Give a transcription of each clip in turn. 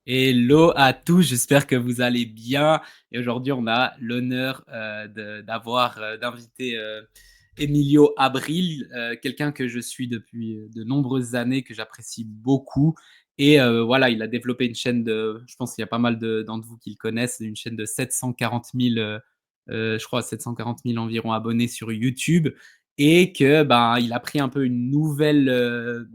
Hello à tous, j'espère que vous allez bien et aujourd'hui on a l'honneur, d'inviter, Emilio Abril, quelqu'un que je suis depuis, de nombreuses années, que j'apprécie beaucoup et voilà, il a développé une chaîne je pense qu'il y a pas mal d'entre vous qui le connaissent, une chaîne de 740 000, je crois 740 000 environ abonnés sur YouTube et que, ben, il a pris un peu une nouvelle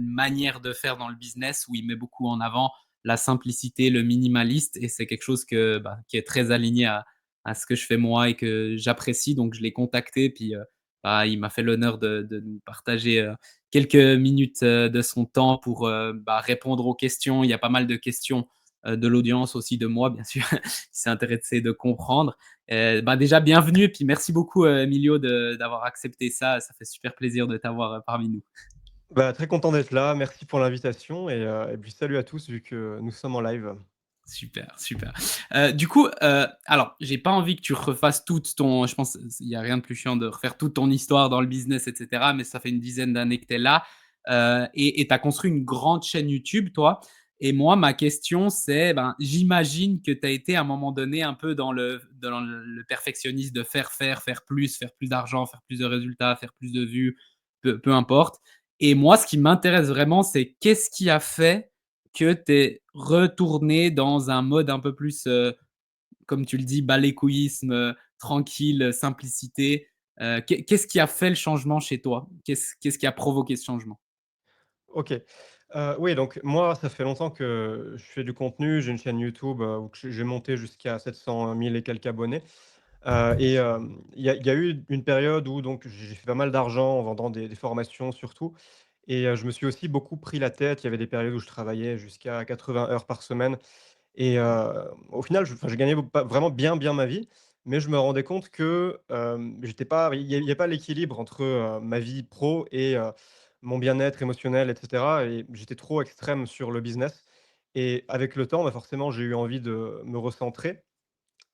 manière de faire dans le business où il met beaucoup en avant la simplicité, le minimaliste et c'est quelque chose qui est très aligné à ce que je fais moi et que j'apprécie donc je l'ai contacté puis, il m'a fait l'honneur de nous partager, quelques minutes, de son temps pour, répondre aux questions. Il y a pas mal de questions, de l'audience aussi de moi bien sûr, qui s'est intéressé de comprendre. Déjà bienvenue et puis merci beaucoup, Emilio d'avoir accepté ça. Ça fait super plaisir de t'avoir, parmi nous. Bah, très content d'être là, merci pour l'invitation et puis salut à tous vu que nous sommes en live. Super, super. Du coup, alors j'ai pas envie que tu refasses toute ton je pense il y a rien de plus chiant de refaire toute ton histoire dans le business et cetera, mais ça fait une dizaine d'années que tu es là, et tu as construit une grande chaîne YouTube, toi et moi, ma question, c'est, ben, j'imagine que tu as été à un moment donné un peu dans le perfectionnisme de faire plus d'argent, faire plus de résultats, faire plus de vues, peu importe et moi, ce qui m'intéresse vraiment, c'est qu'est-ce qui a fait que tu es retourné dans un mode un peu plus, comme tu le dis, balécouillisme, tranquille, simplicité. Qu'est-ce qui a fait le changement chez toi? Qu'est-ce qui a provoqué ce changement? OK. Oui, donc moi, ça fait longtemps que je fais du contenu. J'ai une chaîne YouTube, où que j'ai monté jusqu'à 700 000 et quelques abonnés, il y a eu une période où donc j'ai fait pas mal d'argent en vendant des formations surtout je me suis aussi beaucoup pris la tête. Il y avait des périodes où je travaillais jusqu'à 80 heures par semaine au final, j'ai gagné pas vraiment bien ma vie, mais je me rendais compte que, j'étais pas il y a pas l'équilibre entre, ma vie pro mon bien-être émotionnel et cetera et j'étais trop extrême sur le business et avec le temps, bah, forcément, j'ai eu envie de me recentrer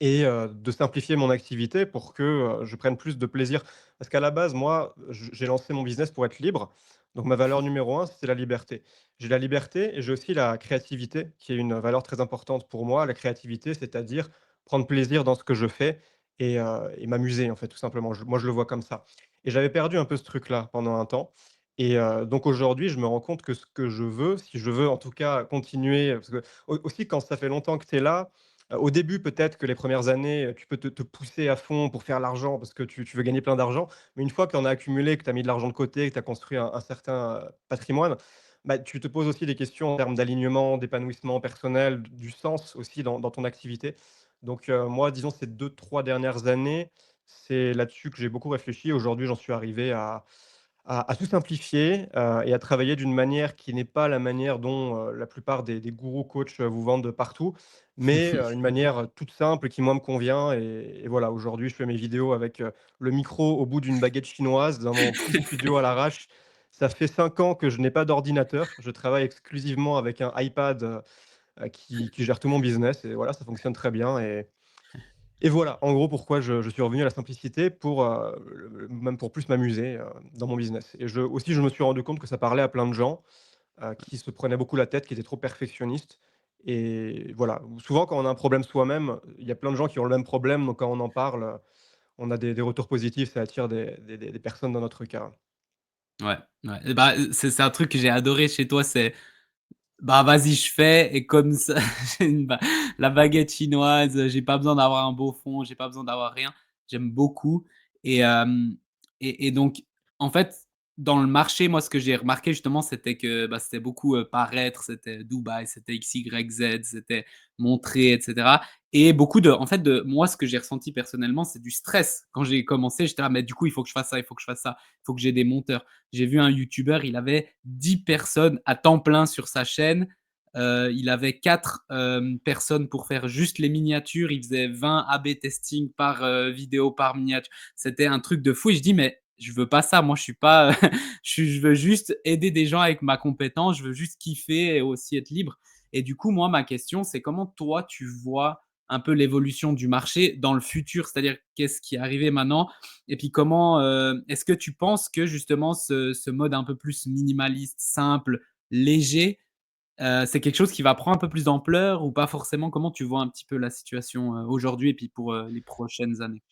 de simplifier mon activité pour que, je prenne plus de plaisir. Parce qu'à la base, moi, j'ai lancé mon business pour être libre. Donc ma valeur numéro un, c'est la liberté. J'ai la liberté et j'ai aussi la créativité, qui est une valeur très importante pour moi. La créativité, c'est-à-dire prendre plaisir dans ce que je fais et m'amuser, en fait, tout simplement. Moi, je le vois comme ça et j'avais perdu un peu ce truc-là pendant un temps donc aujourd'hui, je me rends compte que ce que je veux, si je veux en tout cas continuer, parce que aussi quand ça fait longtemps que tu es là, au début, peut-être que les premières années, tu peux te pousser à fond pour faire l'argent parce que tu veux gagner plein d'argent. Mais une fois que tu en as accumulé, que tu as mis de l'argent de côté, que tu as construit un certain, patrimoine, bah, tu te poses aussi des questions en termes d'alignement, d'épanouissement personnel, du sens aussi dans ton activité. Donc, moi, disons ces 2 3 dernières années, c'est là-dessus que j'ai beaucoup réfléchi. Aujourd'hui, j'en suis arrivé à tout simplifier, et à travailler d'une manière qui n'est pas la manière dont, la plupart des gourous coachs, vous vendent partout, mais, une manière, toute simple qui moi me convient et voilà, aujourd'hui je fais mes vidéos avec, le micro au bout d'une baguette chinoise dans mon petit studio à l'arrache. Ça fait 5 ans que je n'ai pas d'ordinateur. Je travaille exclusivement avec un iPad, qui gère tout mon business et voilà, ça fonctionne très bien et voilà, en gros, pourquoi je suis revenu à la simplicité pour, même pour plus m'amuser, dans mon business et je me suis rendu compte que ça parlait à plein de gens, qui se prenaient beaucoup la tête, qui étaient trop perfectionnistes et voilà. Souvent, quand on a un problème soi-même, il y a plein de gens qui ont le même problème, donc quand on en parle, on a des retours positifs, ça attire des personnes dans notre cas. Ouais, ouais, c'est un truc que j'ai adoré chez toi, c'est bah, vas-y, je fais et comme ça, j'ai la baguette chinoise, j'ai pas besoin d'avoir un beau fond, j'ai pas besoin d'avoir rien. J'aime beaucoup et donc en fait, dans le marché, moi, ce que j'ai remarqué justement, c'était que, c'était beaucoup, paraître, c'était Dubaï, c'était XYZ, c'était montrer et cetera et beaucoup de en fait, de moi, ce que j'ai ressenti personnellement, c'est du stress. Quand j'ai commencé, j'étais là: «Mais du coup, il faut que je fasse ça, il faut que je fasse ça, il faut que j'ai des monteurs». J'ai vu un youtubeur, il avait 10 personnes à temps plein sur sa chaîne. Il avait 4 personnes pour faire juste les miniatures. Il faisait 20 A/B testing par vidéo, par miniature. C'était un truc de fou. Et je dis, mais je veux pas ça. Moi, je suis pas. Je veux juste aider des gens avec ma compétence. Je veux juste kiffer et aussi être libre. Et du coup, moi, ma question, c'est comment toi, tu vois un peu l'évolution du marché dans le futur, c'est-à-dire qu'est-ce qui est arrivé maintenant et puis comment, est-ce que tu penses que justement ce mode un peu plus minimaliste, simple, léger, c'est quelque chose qui va prendre un peu plus d'ampleur ou pas forcément? Comment tu vois un petit peu la situation, aujourd'hui et puis pour, les prochaines années?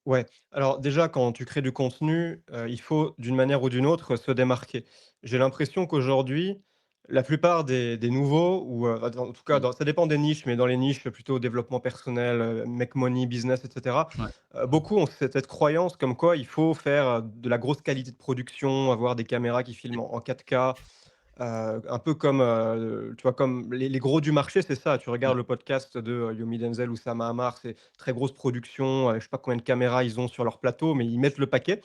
Ouais, alors déjà quand tu crées du contenu, il faut d'une manière ou d'une autre se démarquer. J'ai l'impression qu'aujourd'hui, la plupart des nouveaux ou, en tout cas Mmh. dans ça dépend des niches, mais dans les niches plutôt développement personnel, make money, business et cetera, Ouais. beaucoup ont cette croyance comme quoi il faut faire, de la grosse qualité de production, avoir des caméras qui filment en 4K. Un peu comme, tu vois, comme les gros du marché, c'est ça. Tu Ouais. regardes le podcast de, Yomi Denzel ou Sam Hamar, c'est très grosse production, je sais pas combien de caméras ils ont sur leur plateau, mais ils mettent le paquet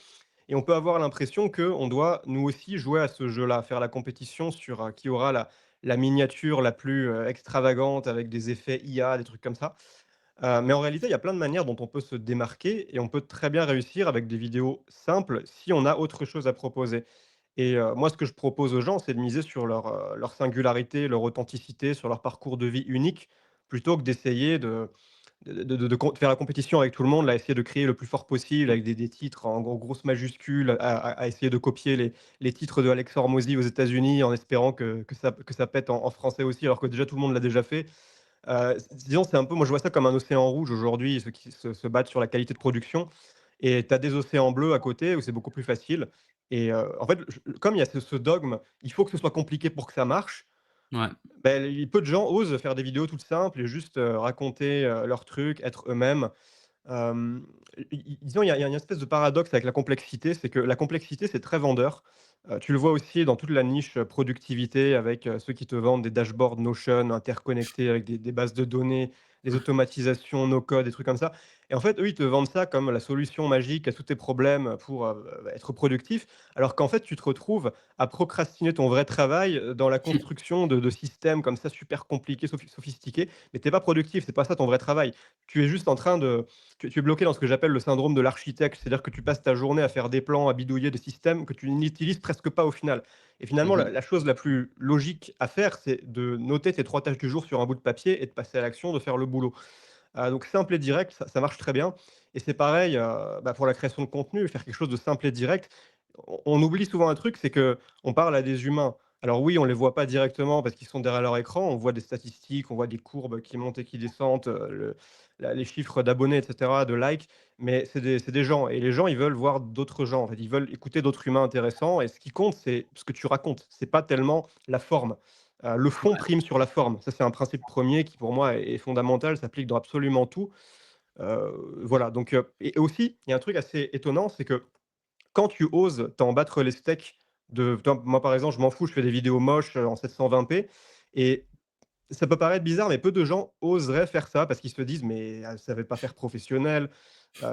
et on peut avoir l'impression qu'on doit, nous aussi, jouer à ce jeu-là, faire la compétition sur, qui aura la miniature la plus, extravagante avec des effets IA, des trucs comme ça. Mais en réalité, il y a plein de manières dont on peut se démarquer et on peut très bien réussir avec des vidéos simples si on a autre chose à proposer. Et moi, ce que je propose aux gens, c'est de miser sur leur singularité, leur authenticité, sur leur parcours de vie unique, plutôt que d'essayer de faire la compétition avec tout le monde, là, essayer de créer le plus fort possible Mmh. avec des titres en grosses majuscules, à essayer de copier les titres de Alex Hormozy aux États-Unis en espérant que ça pète en français aussi, alors que déjà tout le monde l'a déjà fait. Disons, c'est un peu moi, je vois ça comme un océan rouge aujourd'hui, ceux qui se battent sur la qualité de production et tu as des océans bleus à côté où c'est beaucoup plus facile et en fait, comme il y a ce dogme, il faut que ce soit compliqué pour que ça marche, Ouais. ben, peu de gens osent faire des vidéos toutes simples et juste, raconter, leurs trucs, être eux-mêmes. Hem, disons, il y a une espèce de paradoxe avec la complexité, c'est que la complexité, c'est très vendeur. Tu le vois aussi dans toute la niche, productivité avec, ceux qui te vendent des dashboards Notion interconnectés avec des bases de données, des automatisations no code, des trucs comme ça et en fait, eux, ils te vendent ça comme la solution magique à tous tes problèmes, pour, être productif, alors qu'en fait, tu te retrouves à procrastiner ton vrai travail, dans la construction de systèmes comme ça super compliqués, sophistiqués, mais tu es pas productif, c'est pas ça ton vrai travail. Tu es juste en train de tu es bloqué dans ce que j'appelle le syndrome de l'architecte, c'est-à-dire que tu passes ta journée à faire des plans, à bidouiller des systèmes que tu n'utilises presque pas au final. Et finalement, Mmh la mh. la chose la plus logique à faire, c'est de noter tes 3 tâches du jour sur un bout de papier et de passer à l'action, de faire le boulot. Donc simple et direct, ça marche très bien et c'est pareil, pour la création de contenu, faire quelque chose de simple et direct. On oublie souvent un truc, c'est que on parle à des humains. Alors oui, on les voit pas directement parce qu'ils sont derrière leur écran, on voit des statistiques, on voit des courbes qui montent et qui descendent, les chiffres d'abonnés et cetera, de likes, mais c'est des gens et les gens, ils veulent voir d'autres gens. En fait, ils veulent écouter d'autres humains intéressants et ce qui compte, c'est ce que tu racontes. C'est pas tellement la forme. Le fond Ouais. prime sur la forme. Ça, c'est un principe premier qui, pour moi, est fondamental, s'applique dans absolument tout. Voilà, donc et aussi, il y a un truc assez étonnant, c'est que quand tu oses t'en battre les steaks moi, par exemple, je m'en fous, je fais des vidéos moches, en 720p et ça peut paraître bizarre, mais peu de gens oseraient faire ça parce qu'ils se disent: «Mais ça va pas faire professionnel,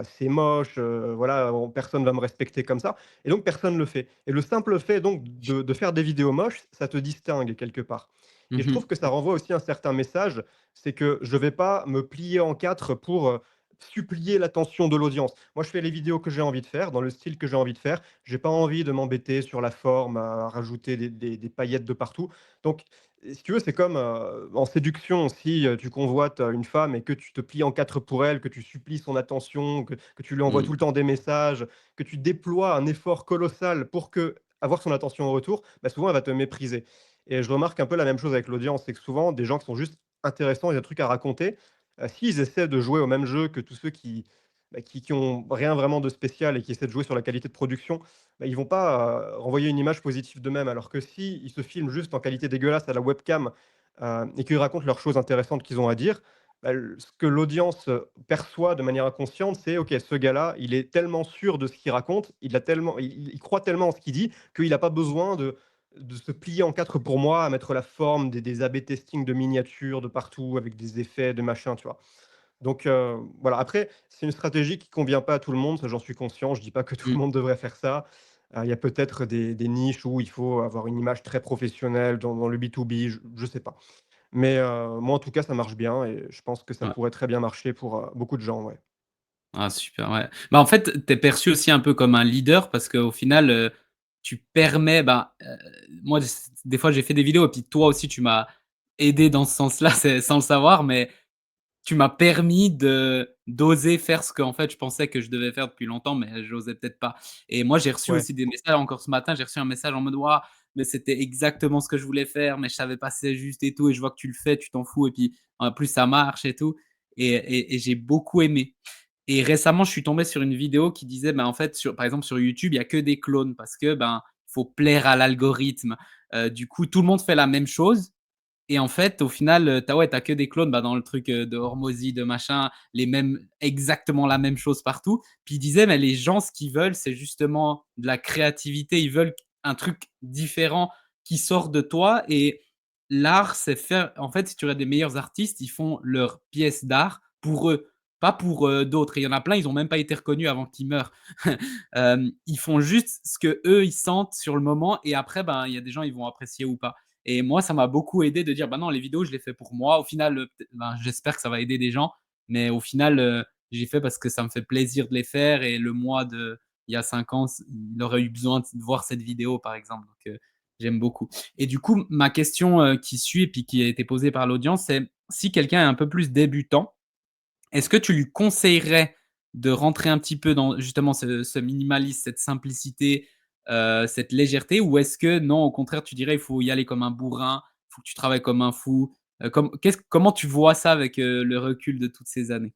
c'est moche, voilà, personne va me respecter comme ça» et donc personne le fait et le simple fait donc de faire des vidéos moches, ça te distingue quelque part et Mmh je mh. trouve que ça renvoie aussi un certain message, c'est que je vais pas me plier en 4 pour, supplier l'attention de l'audience. Moi, je fais les vidéos que j'ai envie de faire, dans le style que j'ai envie de faire. J'ai pas envie de m'embêter sur la forme, à rajouter des paillettes de partout donc si tu veux, c'est comme, en séduction, si, tu convoites, une femme et que tu te plies en 4 pour elle, que tu supplies son attention, que tu lui envoies Mmh. tout le temps des messages, que tu déploies un effort colossal pour avoir son attention en retour, bah, souvent elle va te mépriser et je remarque un peu la même chose avec l'audience, c'est que souvent des gens qui sont juste intéressants, ils ont des trucs à raconter, s'ils essaient de jouer au même jeu que tous ceux qui ont rien vraiment de spécial et qui essaient de jouer sur la qualité de production, bah, ils vont pas, renvoyer une image positive d'eux-mêmes. Alors que si ils se filment juste en qualité dégueulasse à la webcam, et qu'ils racontent leurs choses intéressantes qu'ils ont à dire, bah, ce que l'audience, perçoit de manière inconsciente, c'est: «OK, ce gars-là, il est tellement sûr de ce qu'il raconte, il croit tellement en ce qu'il dit qu'il a pas besoin de se plier en 4 pour moi, à mettre la forme, des AB testing de miniatures de partout avec des effets, de machin», tu vois? Donc voilà, après, c'est une stratégie qui convient pas à tout le monde, ça j'en suis conscient. Je dis pas que tout le Mmh. monde devrait faire ça. Il y a peut-être des niches où il faut avoir une image très professionnelle dans le B2B, je sais pas. Mais moi en tout cas, ça marche bien et je pense que ça Ouais. pourrait très bien marcher pour, beaucoup de gens, ouais. Ah super, ouais. Bah, en fait, tu es perçu aussi un peu comme un leader parce qu'au final, tu permets, ben, moi des fois j'ai fait des vidéos et puis toi aussi tu m'as aidé dans ce sens-là, c'est sans le savoir, mais tu m'as permis d'oser faire ce qu'en fait je pensais que je devais faire depuis longtemps, mais j'osais peut-être pas et moi j'ai reçu Ouais. aussi des messages encore ce matin, j'ai reçu un message en mode: «Waouh, mais c'était exactement ce que je voulais faire, mais je savais pas si c'est juste et tout et je vois que tu le fais, tu t'en fous et puis en plus ça marche et tout et j'ai beaucoup aimé et récemment, je suis tombé sur une vidéo qui disait, ben, en fait, par exemple, sur YouTube, il y a que des clones parce que, ben, faut plaire à l'algorithme. Du coup, tout le monde fait la même chose et en fait, au final, tu que des clones, bah, dans le truc, de Hormozy, de machin, les mêmes exactement la même chose partout. Puis il disait: «Mais les gens, ce qu'ils veulent, c'est justement de la créativité. Ils veulent un truc différent qui sort de toi» et l'art, c'est faire en fait, si tu regardes des meilleurs artistes, ils font leurs pièces d'art pour eux, pas pour, d'autres et il y en a plein, ils ont même pas été reconnus avant qu'ils meurent. Ils font juste ce que eux ils sentent sur le moment et après, ben, il y a des gens, ils vont apprécier ou pas. Et moi, ça m'a beaucoup aidé de dire: «Bah non, les vidéos, je les fais pour moi». Au final, ben, j'espère que ça va aider des gens, mais au final, j'ai fait parce que ça me fait plaisir de les faire et le moi de il y a 5 ans, il aurait eu besoin de voir cette vidéo, par exemple, donc j'aime beaucoup. Et du coup, ma question, qui suit et puis qui a été posée par l'audience, c'est si quelqu'un est un peu plus débutant, est-ce que tu lui conseillerais de rentrer un petit peu dans justement ce minimalisme, cette simplicité, cette légèreté? Ou est-ce que non, au contraire, tu dirais: «Il faut y aller comme un bourrin, il faut que tu travailles comme un fou»? Comment tu vois ça avec, le recul de toutes ces années?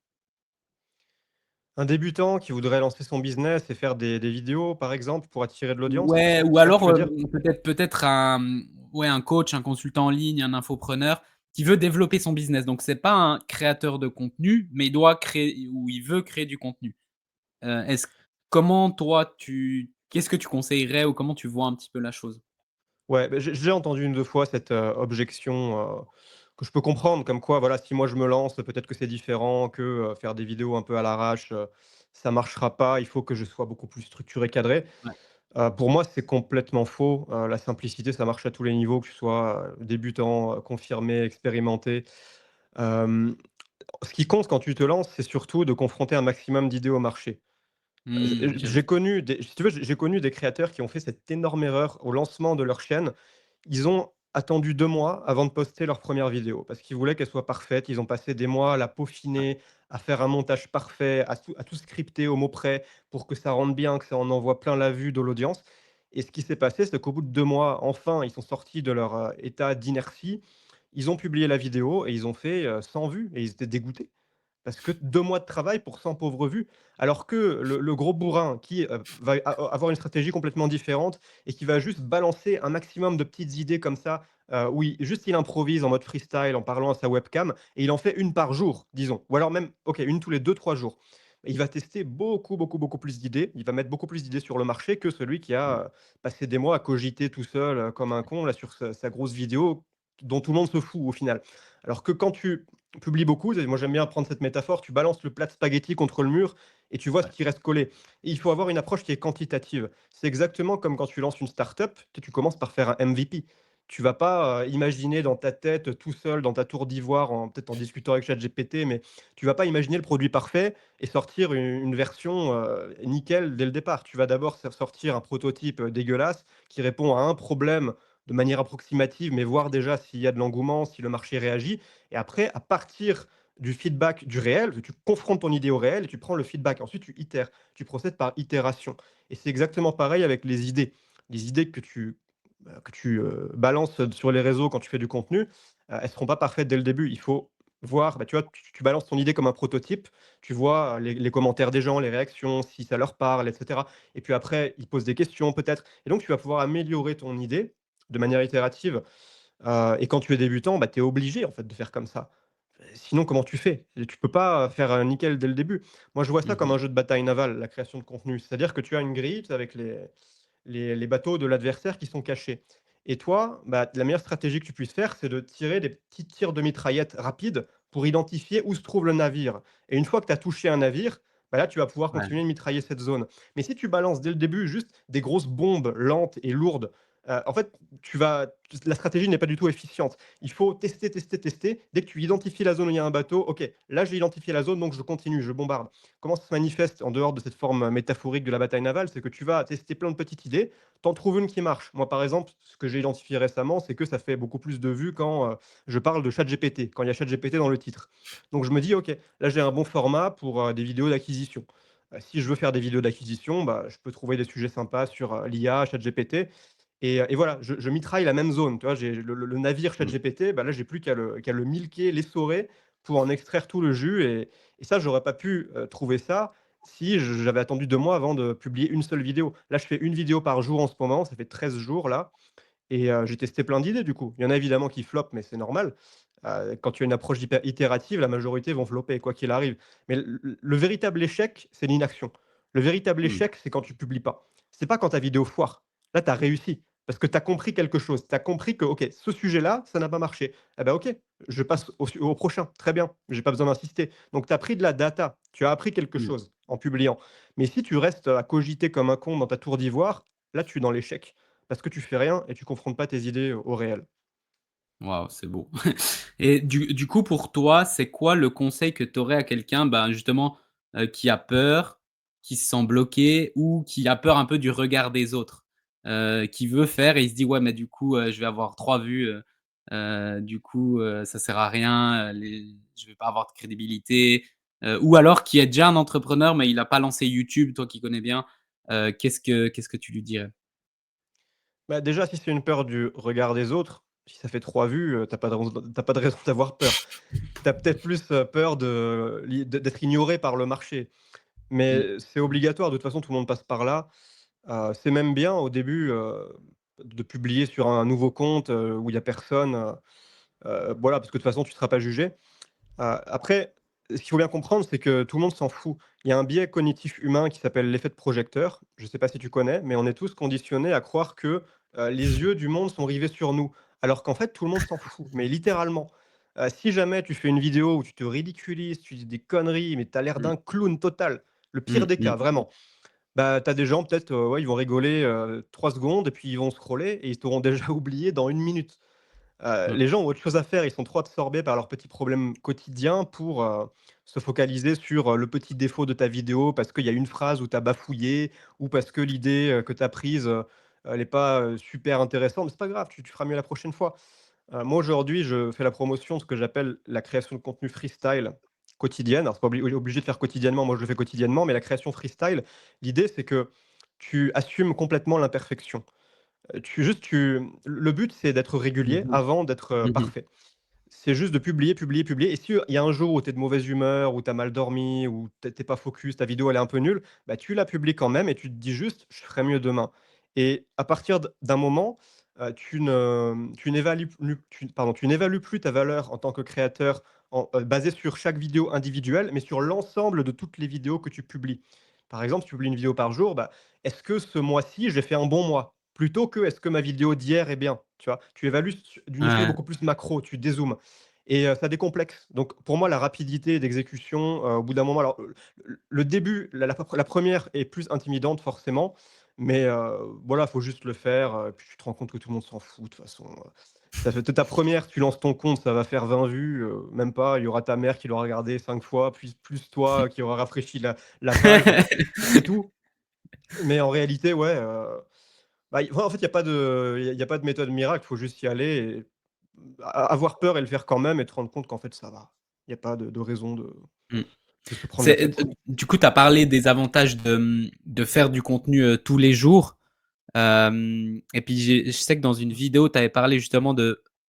Un débutant qui voudrait lancer son business et faire des vidéos, par exemple, pour attirer de l'audience, Ouais, ou c'est ça que tu alors, veux dire? peut-être un, ouais, un coach, un consultant en ligne, un infopreneur qui veut développer son business. Donc c'est pas un créateur de contenu, mais il doit créer ou il veut créer du contenu. Est-ce comment toi tu qu'est-ce que tu conseillerais ou comment tu vois un petit peu la chose? Ouais, beh, j'ai entendu une 2 fois cette, objection, que je peux comprendre, comme quoi, voilà, si moi je me lance, peut-être que c'est différent, que, faire des vidéos un peu à l'arrache, ça marchera pas. Il faut que je sois beaucoup plus structuré, cadré. Ouais. Pour moi, c'est complètement faux. La simplicité, ça marche à tous les niveaux, que tu sois, débutant, confirmé, expérimenté. Hem, Ce qui compte quand tu te lances, c'est surtout de confronter un maximum d'idées au marché. J'aime J'ai connu des si tu veux, j'ai connu des créateurs qui ont fait cette énorme erreur au lancement de leur chaîne. Ils ont attendu 2 mois avant de poster leur première vidéo parce qu'ils voulaient qu'elle soit parfaite. Ils ont passé des mois à la ouais, peaufiner, à faire un montage parfait, à tout scripter au mot près pour que ça rentre bien, que ça en envoie plein la vue de l'audience et ce qui s'est passé, c'est qu'au bout de 2 mois, enfin, ils sont sortis de leur, état d'inertie. Ils ont publié la vidéo et ils ont fait, 100 vues et ils étaient dégoûtés. Parce que 2 mois de travail pour 100 pauvres vues, alors que le gros bourrin qui, va avoir une stratégie complètement différente et qui va juste balancer un maximum de petites idées comme ça, où il improvise en mode freestyle en parlant à sa webcam et il en fait une par jour, disons. Ou alors même, OK, une tous les 2-3 jours. Il va tester beaucoup, beaucoup, beaucoup plus d'idées. Il va mettre beaucoup plus d'idées sur le marché que celui qui mmh, a, passé des mois à cogiter tout seul, comme un con là sur sa grosse vidéo dont tout le monde se fout au final. Alors que quand tu publies beaucoup, moi j'aime bien prendre cette métaphore, tu balances le plat de spaghettis contre le mur et tu vois ce ouais. qui reste collé. Et il faut avoir une approche qui est quantitative. C'est exactement comme quand tu lances une startup, tu commences par faire un MVP. Tu vas pas imaginer dans ta tête tout seul, dans ta tour d'ivoire, peut-être en discutant avec ChatGPT, mais tu vas pas imaginer le produit parfait et sortir une version nickel dès le départ. Tu vas d'abord sortir un prototype dégueulasse qui répond à un problème de manière approximative, mais voir déjà s'il y a de l'engouement, si le marché réagit. Et après, à partir du feedback du réel, tu confrontes ton idée au réel et tu prends le feedback. Ensuite, tu itères, tu procèdes par itération. Et c'est exactement pareil avec les idées. Les idées que tu balances sur les réseaux quand tu fais du contenu, elles ne seront pas parfaites dès le début. Il faut voir, bah, tu vois, tu balances ton idée comme un prototype, tu vois les commentaires des gens, les réactions, si ça leur parle, etc. Et puis après, ils posent des questions peut-être. Et donc, tu vas pouvoir améliorer ton idée de manière itérative. Et quand tu es débutant, bah, tu es obligé en fait de faire comme ça. Sinon comment tu fais? Et tu peux pas faire, nickel dès le début. Moi, je vois ça comme Mmh. un jeu de bataille navale, la création de contenu. C'est-à-dire que tu as une grille avec les bateaux de l'adversaire qui sont cachés. Et toi, bah, la meilleure stratégie que tu puisses faire, c'est de tirer des petits tirs de mitraillette rapides pour identifier où se trouve le navire. Et une fois que tu as touché un navire, bah, là, tu vas pouvoir Ouais. continuer de mitrailler cette zone. Mais si tu balances dès le début juste des grosses bombes lentes et lourdes, en fait, la stratégie n'est pas du tout efficiente. Il faut tester, tester, tester. Dès que tu identifies la zone où il y a un bateau, OK, là, j'ai identifié la zone, donc je continue, je bombarde. Comment ça se manifeste en dehors de cette forme métaphorique de la bataille navale? C'est que tu vas tester plein de petites idées, t'en trouves une qui marche. Moi, par exemple, ce que j'ai identifié récemment, c'est que ça fait beaucoup plus de vues quand, je parle de ChatGPT, quand il y a ChatGPT dans le titre. Donc je me dis: «OK, là, j'ai un bon format pour, des vidéos d'acquisition». Si je veux faire des vidéos d'acquisition, bah, je peux trouver des sujets sympas sur, l'IA, ChatGPT Et voilà, je mitraille la même zone, tu vois? J'ai le navire Mmh. ChatGPT, bah, là, j'ai plus qu'à le milquer, l'essorer pour en extraire tout le jus et ça, j'aurais pas pu, trouver ça si j'avais attendu 2 mois avant de publier une seule vidéo. Là, je fais une vidéo par jour en ce moment, ça fait 13 jours là et j'ai testé plein d'idées du coup. Il y en a évidemment qui flopent, mais c'est normal. Quand tu as une approche itérative, la majorité vont flopper quoi qu'il arrive. Mais le véritable échec, c'est l'inaction. Le véritable Mmh. échec, c'est quand tu publies pas. C'est pas quand ta vidéo foire. Là, tu as réussi parce que tu as compris quelque chose. Tu as compris que, OK, ce sujet-là, ça n'a pas marché. Eh ben, OK, je passe au prochain. Très bien, j'ai pas besoin d'insister. Donc tu as pris de la data, tu as appris quelque Mmh. chose en publiant. Mais si tu restes à cogiter comme un con dans ta tour d'ivoire, là, tu es dans l'échec. Parce que tu fais rien et tu confrontes pas tes idées au réel. Waouh, c'est beau. Et du coup, pour toi, c'est quoi le conseil que tu aurais à quelqu'un, ben, justement, qui a peur, qui se sent bloqué ou qui a peur un peu du regard des autres? Qui veut faire et il se dit: «Ouais, mais du coup, je vais avoir 3 vues, du coup, ça sert à rien, je vais pas avoir de crédibilité». Ou alors qui est déjà un entrepreneur, mais il a pas lancé YouTube, toi qui connais bien, qu'est-ce que tu lui dirais? Bah, déjà, si c'est une peur du regard des autres, si ça fait 3 vues, tu pas de raison d'avoir peur. Tu as peut-être plus, peur d'être ignoré par le marché. Mmh. Mais c'est obligatoire, de toute façon, tout le monde passe par là. C'est même bien au début, de publier sur un nouveau compte, où il y a personne, voilà, parce que de toute façon, tu ne seras pas jugé. Après, ce qu'il faut bien comprendre, c'est que tout le monde s'en fout. Il y a un biais cognitif humain qui s'appelle l'effet de projecteur. Je ne sais pas si tu connais, mais on est tous conditionnés à croire que, les yeux du monde sont rivés sur nous, alors qu'en fait, tout le monde s'en fout, mais littéralement. Si jamais tu fais une vidéo où tu te ridiculises, tu dis des conneries, mais tu as l'air Mmh. d'un clown total, le pire Mmh des cas, mh. vraiment, bah, tu as des gens peut-être, ouais, ils vont rigoler, 3 secondes et puis ils vont scroller et ils t'auront déjà oublié dans 1 minute. Mmh. Les gens ont autre chose à faire, ils sont trop absorbés par leurs petits problèmes quotidiens pour, se focaliser sur, le petit défaut de ta vidéo parce qu'il y a une phrase où tu as bafouillé ou parce que l'idée, que tu as prise, elle est pas, super intéressante. Mais c'est pas grave, tu feras mieux la prochaine fois. Moi aujourd'hui, je fais la promotion de ce que j'appelle la création de contenu freestyle quotidienne. Alors c'est pas obligé de faire quotidiennement, moi je le fais quotidiennement, mais la création freestyle, l'idée c'est que tu assumes complètement l'imperfection. Le but, c'est d'être Mmh régulier mh. avant d'être, Mmh mh. parfait. C'est juste de publier, publier, publier et si, il y a un jour où tu es de mauvaise humeur, où tu as mal dormi, où tu pas focus, ta vidéo elle est un peu nulle, bah, tu la publies quand même et tu te dis juste: «Je ferai mieux demain» et à partir d'un moment, tu n'évalues plus tu n'évalues plus ta valeur en tant que créateur basée sur chaque vidéo individuelle, mais sur l'ensemble de toutes les vidéos que tu publies. Par exemple, si tu publies une vidéo par jour, bah, est-ce que ce mois-ci, j'ai fait un bon mois? Plutôt que est-ce que ma vidéo d'hier est bien, tu vois? Tu évalues d'une échelle Ouais. beaucoup plus macro, tu dézoomes et ça décomplexe. Donc pour moi, la rapidité d'exécution, au bout d'un moment alors, le début, la 1re est plus intimidante forcément, mais voilà, faut juste le faire, puis tu te rends compte que tout le monde s'en fout de toute façon, ça fait ta première, tu lances ton compte, ça va faire 20 vues, même pas, il y aura ta mère qui l'aura regardé 5 fois, puis plus toi qui aura rafraîchi la page, c'est tout. Mais en réalité, ouais, bah, en fait, il y a pas de méthode miracle, il faut juste y aller et avoir peur et le faire quand même et te rendre compte qu'en fait ça va. Il y a pas de raison Mmh. de se prendre la C'est, tête. du coup, tu as parlé des avantages de faire du contenu, tous les jours. Et puis je sais que dans une vidéo, tu avais parlé justement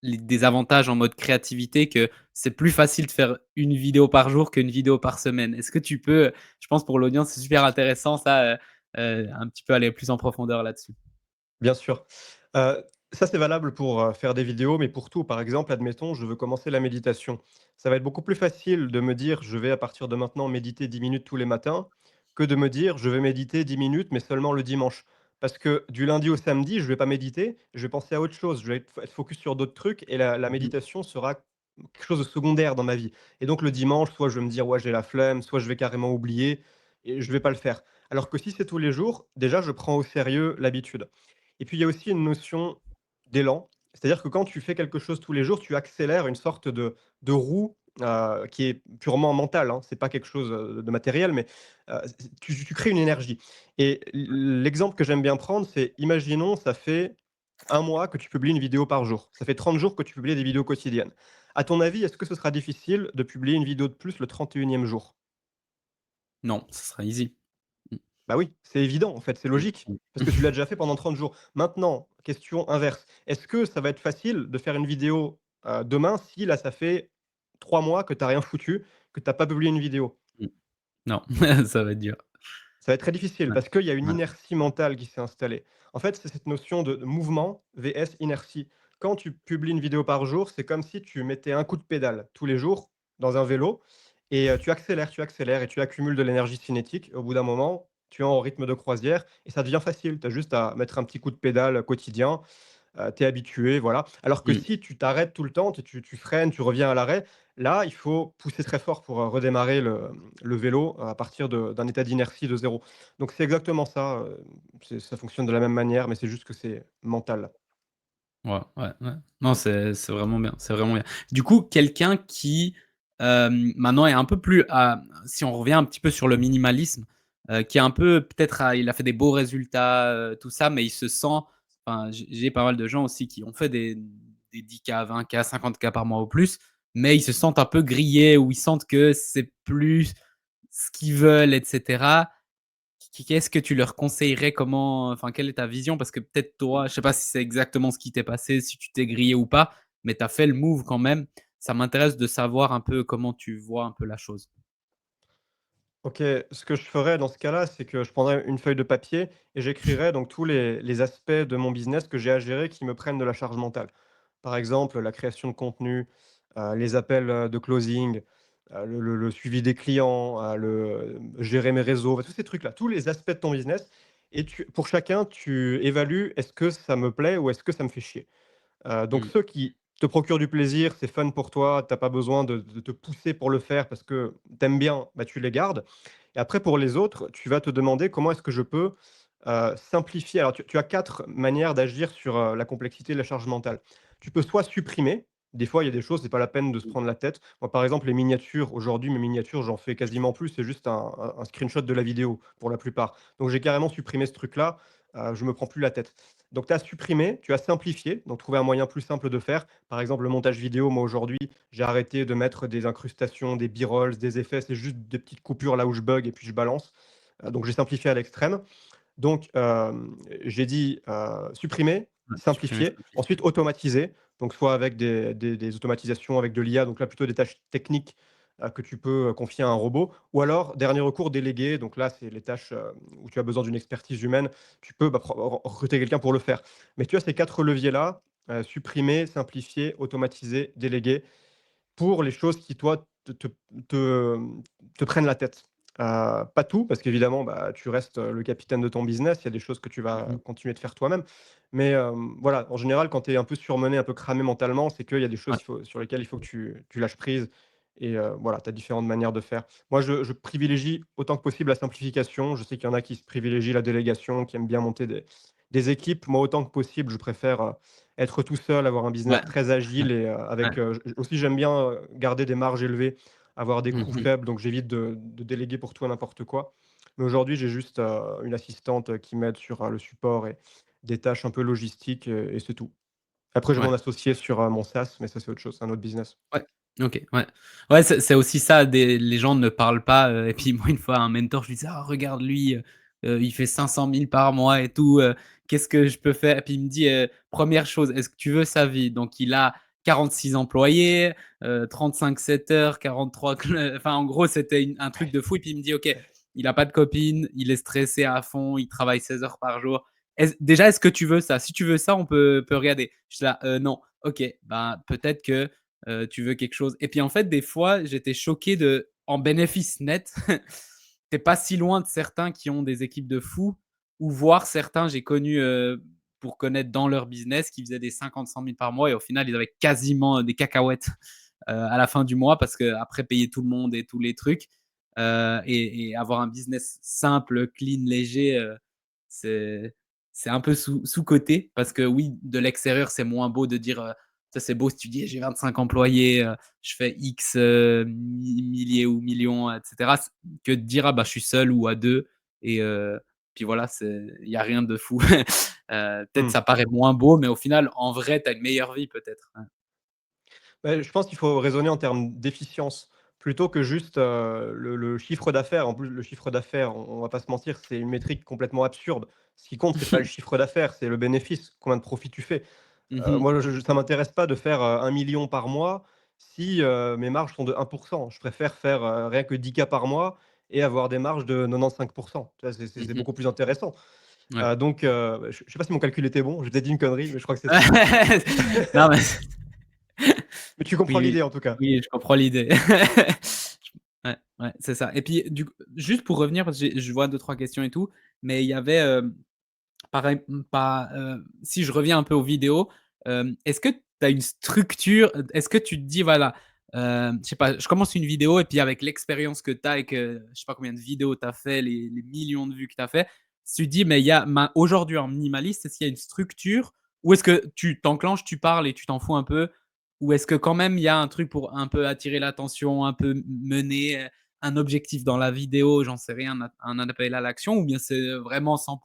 des avantages en mode créativité, que c'est plus facile de faire une vidéo par jour qu'une vidéo par semaine. Est-ce que tu peux, je pense pour l'audience, c'est super intéressant ça, un petit peu aller plus en profondeur là-dessus? Bien sûr. Ça, c'est valable pour, faire des vidéos, mais pour tout. Par exemple, admettons, je veux commencer la méditation. Ça va être beaucoup plus facile de me dire: «Je vais à partir de maintenant méditer 10 minutes tous les matins», que de me dire: «Je vais méditer 10 minutes, mais seulement le dimanche». Parce que du lundi au samedi, je vais pas méditer, je vais penser à autre chose, je vais être focus sur d'autres trucs et la Mmh mh. méditation sera quelque chose de secondaire dans ma vie et donc le dimanche, soit je vais me dire: «Ouais, j'ai la flemme», soit je vais carrément oublier et je vais pas le faire. Alors que si c'est tous les jours, déjà, je prends au sérieux l'habitude. Et puis il y a aussi une notion d'élan, c'est-à-dire que quand tu fais quelque chose tous les jours, tu accélères une sorte de roue, qui est purement mentale, hein. C'est pas quelque chose, de matériel, mais, tu crées une énergie et l'exemple que j'aime bien prendre, c'est imaginons ça fait 1 mois que tu publies une vidéo par jour. Ça fait 30 jours que tu publies des vidéos quotidiennes. À ton avis, est-ce que ce sera difficile de publier une vidéo de plus le 31e jour? Non, ce sera easy. Mmh. Bah oui, c'est évident en fait, c'est Mmh logique, mh. parce que tu l'as déjà fait pendant 30 jours. Maintenant, question inverse, est-ce que ça va être facile de faire une vidéo, demain si là ça fait 3 mois que tu as rien foutu, que tu as pas publié une vidéo? Mmh. Non, ça va être dur. Ça va être très difficile Ouais, parce qu'il y a une ouais. inertie mentale qui s'est installée. En fait, c'est cette notion de mouvement vs inertie. Quand tu publies une vidéo par jour, c'est comme si tu mettais un coup de pédale tous les jours dans un vélo et tu accélères et tu accumules de l'énergie cinétique. Au bout d'un moment, tu es en rythme de croisière et ça devient facile. Tu as juste à mettre un petit coup de pédale quotidien, tu es habitué, voilà. Alors que Mmh. si tu t'arrêtes tout le temps, tu freines, tu reviens à l'arrêt, là, il faut pousser très fort pour, redémarrer le vélo à partir d'un état d'inertie de zéro. Donc c'est exactement ça, ça fonctionne de la même manière, mais c'est juste que c'est mental. Ouais, ouais, ouais. Non, c'est vraiment bien, c'est vraiment bien. Du coup, quelqu'un qui, maintenant est un peu plus à si on revient un petit peu sur le minimalisme, qui est un peu peut-être il a fait des beaux résultats, tout ça, mais il se sent enfin, j'ai pas mal de gens aussi qui ont fait des 10K, 20K, 50K par mois ou plus, mais ils se sentent un peu grillés ou ils sentent que c'est plus ce qu'ils veulent et cetera. Qu'est-ce que tu leur conseillerais? Comment enfin, quelle est ta vision? Parce que peut-être toi, je sais pas si c'est exactement ce qui t'est passé, si tu t'es grillé ou pas, mais tu as fait le move quand même. Ça m'intéresse de savoir un peu comment tu vois un peu la chose. OK, ce que je ferais dans ce cas-là, c'est que je prendrais une feuille de papier et j'écrirais donc tous les aspects de mon business que j'ai à gérer qui me prennent de la charge mentale. Par exemple, la création de contenu, les appels, de closing, le suivi des clients, gérer mes réseaux, tous ces trucs-là, tous les aspects de ton business et pour chacun, tu évalues: «Est-ce que ça me plaît ou est-ce que ça me fait chier?» Donc Mmh, ceux qui te procurent du plaisir, c'est fun pour toi, tu as pas besoin de te pousser pour le faire parce que tu aimes bien, bah, tu les gardes et après pour les autres, tu vas te demander: «Comment est-ce que je peux, simplifier?» Alors tu as 4 manières d'agir sur, la complexité et la charge mentale. Tu peux soit supprimer, des fois il y a des choses, c'est pas la peine de se mmh, prendre la tête. Moi par exemple les miniatures, aujourd'hui mes miniatures, j'en fais quasiment plus, c'est juste un screenshot de la vidéo pour la plupart. Donc j'ai carrément supprimé ce truc-là, je me prends plus la tête. Donc tu as supprimé, tu as simplifié, donc trouver un moyen plus simple de faire. Par exemple, le montage vidéo, moi aujourd'hui, j'ai arrêté de mettre des incrustations, des b-rolls, des effets, c'est juste des petites coupures là où je bug et puis je balance. Donc j'ai simplifié à l'extrême. Donc j'ai dit, supprimer, ouais, supprimer, simplifier, simplifier. ensuite automatiser, donc soit avec des automatisations avec de l'IA, donc là plutôt des tâches techniques, que tu peux, confier à un robot ou alors dernier recours délégué, donc là c'est les tâches, où tu as besoin d'une expertise humaine, tu peux, bah, recruter quelqu'un pour le faire. Mais tu as ces 4 leviers-là, supprimer, simplifier, automatiser, déléguer pour les choses qui, toi, te, te prennent la tête. Pas tout, parce qu'évidemment, bah, tu restes, le capitaine de ton business. Il y a des choses que tu Mmh vas mh. continuer de faire toi-même. Mais, voilà, en général, quand tu es un peu surmené, un peu cramé mentalement, c'est qu'il y a des choses Ouais, sur lesquelles il faut que tu lâches prise et voilà, tu as différentes manières de faire. Moi, je privilégie autant que possible la simplification. Je sais qu'il y en a qui se privilégient la délégation, qui aiment bien monter des équipes. Moi, autant que possible, je préfère, être tout seul, avoir un ouais, business très agile et ouais. avec, aussi j'aime bien, garder des marges élevées, avoir des Mmh coûts mh. faibles, donc j'évite de déléguer pour tout et n'importe quoi. Mais aujourd'hui, j'ai juste, une assistante, qui m'aide sur, le support et des tâches un peu logistiques, et c'est tout. Après, je vais Ouais. m'en associer sur, mon SaaS, mais ça, c'est autre chose, c'est un autre business. Ouais, OK, ouais. Ouais, c'est aussi ça, des les gens ne parlent pas, et puis moi, une fois, un mentor, je lui disais: «Ah regarde lui, il fait 500 000 par mois et tout, qu'est-ce que je peux faire?» Et puis il me dit, 1 chose, est-ce que tu veux sa vie? Donc il a 46 employés, 35 setters, 43 enfin en gros, c'était un truc de fou et puis il me dit: «OK, il a pas de copine, il est stressé à fond, il travaille 16 heures par jour. Est-ce que tu veux ça? Si tu veux ça, on peut regarder». Je suis là: non». OK, ben, peut-être que tu veux quelque chose. Et puis en fait, des fois, j'étais choqué de, en bénéfice net, t'es pas si loin de certains qui ont des équipes de fous, ou voir certains, j'ai connu, pour connaître dans leur business, qui faisaient des 50-100 000 par mois et au final, ils avaient quasiment des cacahuètes à la fin du mois parce qu'après, payer tout le monde et tous les trucs et avoir un business simple, clean, léger, c'est c'est un peu sous-coté parce que oui, de l'extérieur, c'est moins beau de dire, ça c'est beau si tu dis: «J'ai 25 employés, je fais X, milliers ou millions, et cetera», que de dire: «Ah bah, je suis seul ou à 2 et puis voilà, il y a rien de fou». Peut-être Mmh. ça paraît moins beau, mais au final, en vrai, tu as une meilleure vie peut-être. Ouais. Bah, je pense qu'il faut raisonner en termes d'efficience plutôt que juste, le chiffre d'affaires. En plus, le chiffre d'affaires, on va pas se mentir, c'est une métrique complètement absurde. Ce qui compte, c'est pas le chiffre d'affaires, c'est le bénéfice, combien de profit tu fais. Mmh mh. Moi, ça m'intéresse pas de faire, 1 000 000 par mois si, mes marges sont de 1. Je préfère faire, rien que 10 K par mois et avoir des marges de 95. Tu vois? C'est Mmh. beaucoup plus intéressant. Ouais. Donc je sais pas si mon calcul était bon, j'ai peut-être dit une connerie, mais je crois que c'est ça. Non, mais Mais tu comprends oui, l'idée en tout cas. oui, je comprends l'idée. Ouais, ouais, c'est ça et puis du coup, juste pour revenir parce que je vois deux trois questions et tout, mais il y avait, pareil, pas, si je reviens un peu aux vidéos, est-ce que tu as une structure? Est-ce que tu te dis voilà, je sais pas, je commence une vidéo et puis avec l'expérience que tu as et que je sais pas combien de vidéos tu as fait, les millions de vues que tu as fait, tu te dis: «Mais il y a ma aujourd'hui en minimaliste, est-ce qu'il y a une structure? Ou est-ce que tu t'enclenches, tu parles et tu t'en fous un peu? Ou est-ce que quand même il y a un truc pour un peu attirer l'attention, un peu mener, un objectif dans la vidéo, j'en sais rien, un appel à l'action ou bien c'est vraiment 100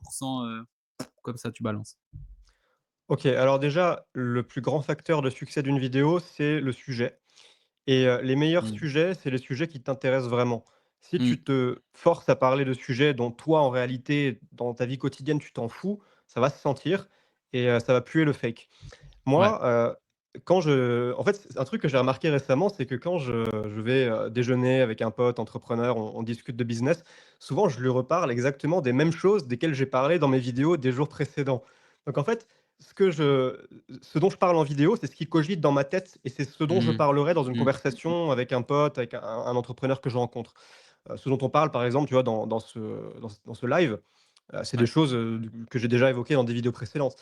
comme ça tu balances?» OK, alors déjà, le plus grand facteur de succès d'une vidéo, c'est le sujet. Et les meilleurs Mmh. sujets, c'est les sujets qui t'intéressent vraiment. Si Mmh. tu te forces à parler de sujets dont toi, en réalité, dans ta vie quotidienne, tu t'en fous, ça va se sentir et ça va puer le fake. Ouais. Moi, quand je en fait, c'est un truc que j'ai remarqué récemment, c'est que quand je vais, déjeuner avec un pote entrepreneur, on discute de business, souvent je lui reparle exactement des mêmes choses desquelles j'ai parlé dans mes vidéos des jours précédents. Donc en fait, ce dont je parle en vidéo, c'est ce qui cogite dans ma tête et c'est ce dont je Mmh. parlerai dans une Mmh. conversation avec un pote, avec un entrepreneur que je rencontre. Ce dont on parle, par exemple, tu vois, dans ce live, c'est des Ouais. choses, que j'ai déjà évoquées dans des vidéos précédentes.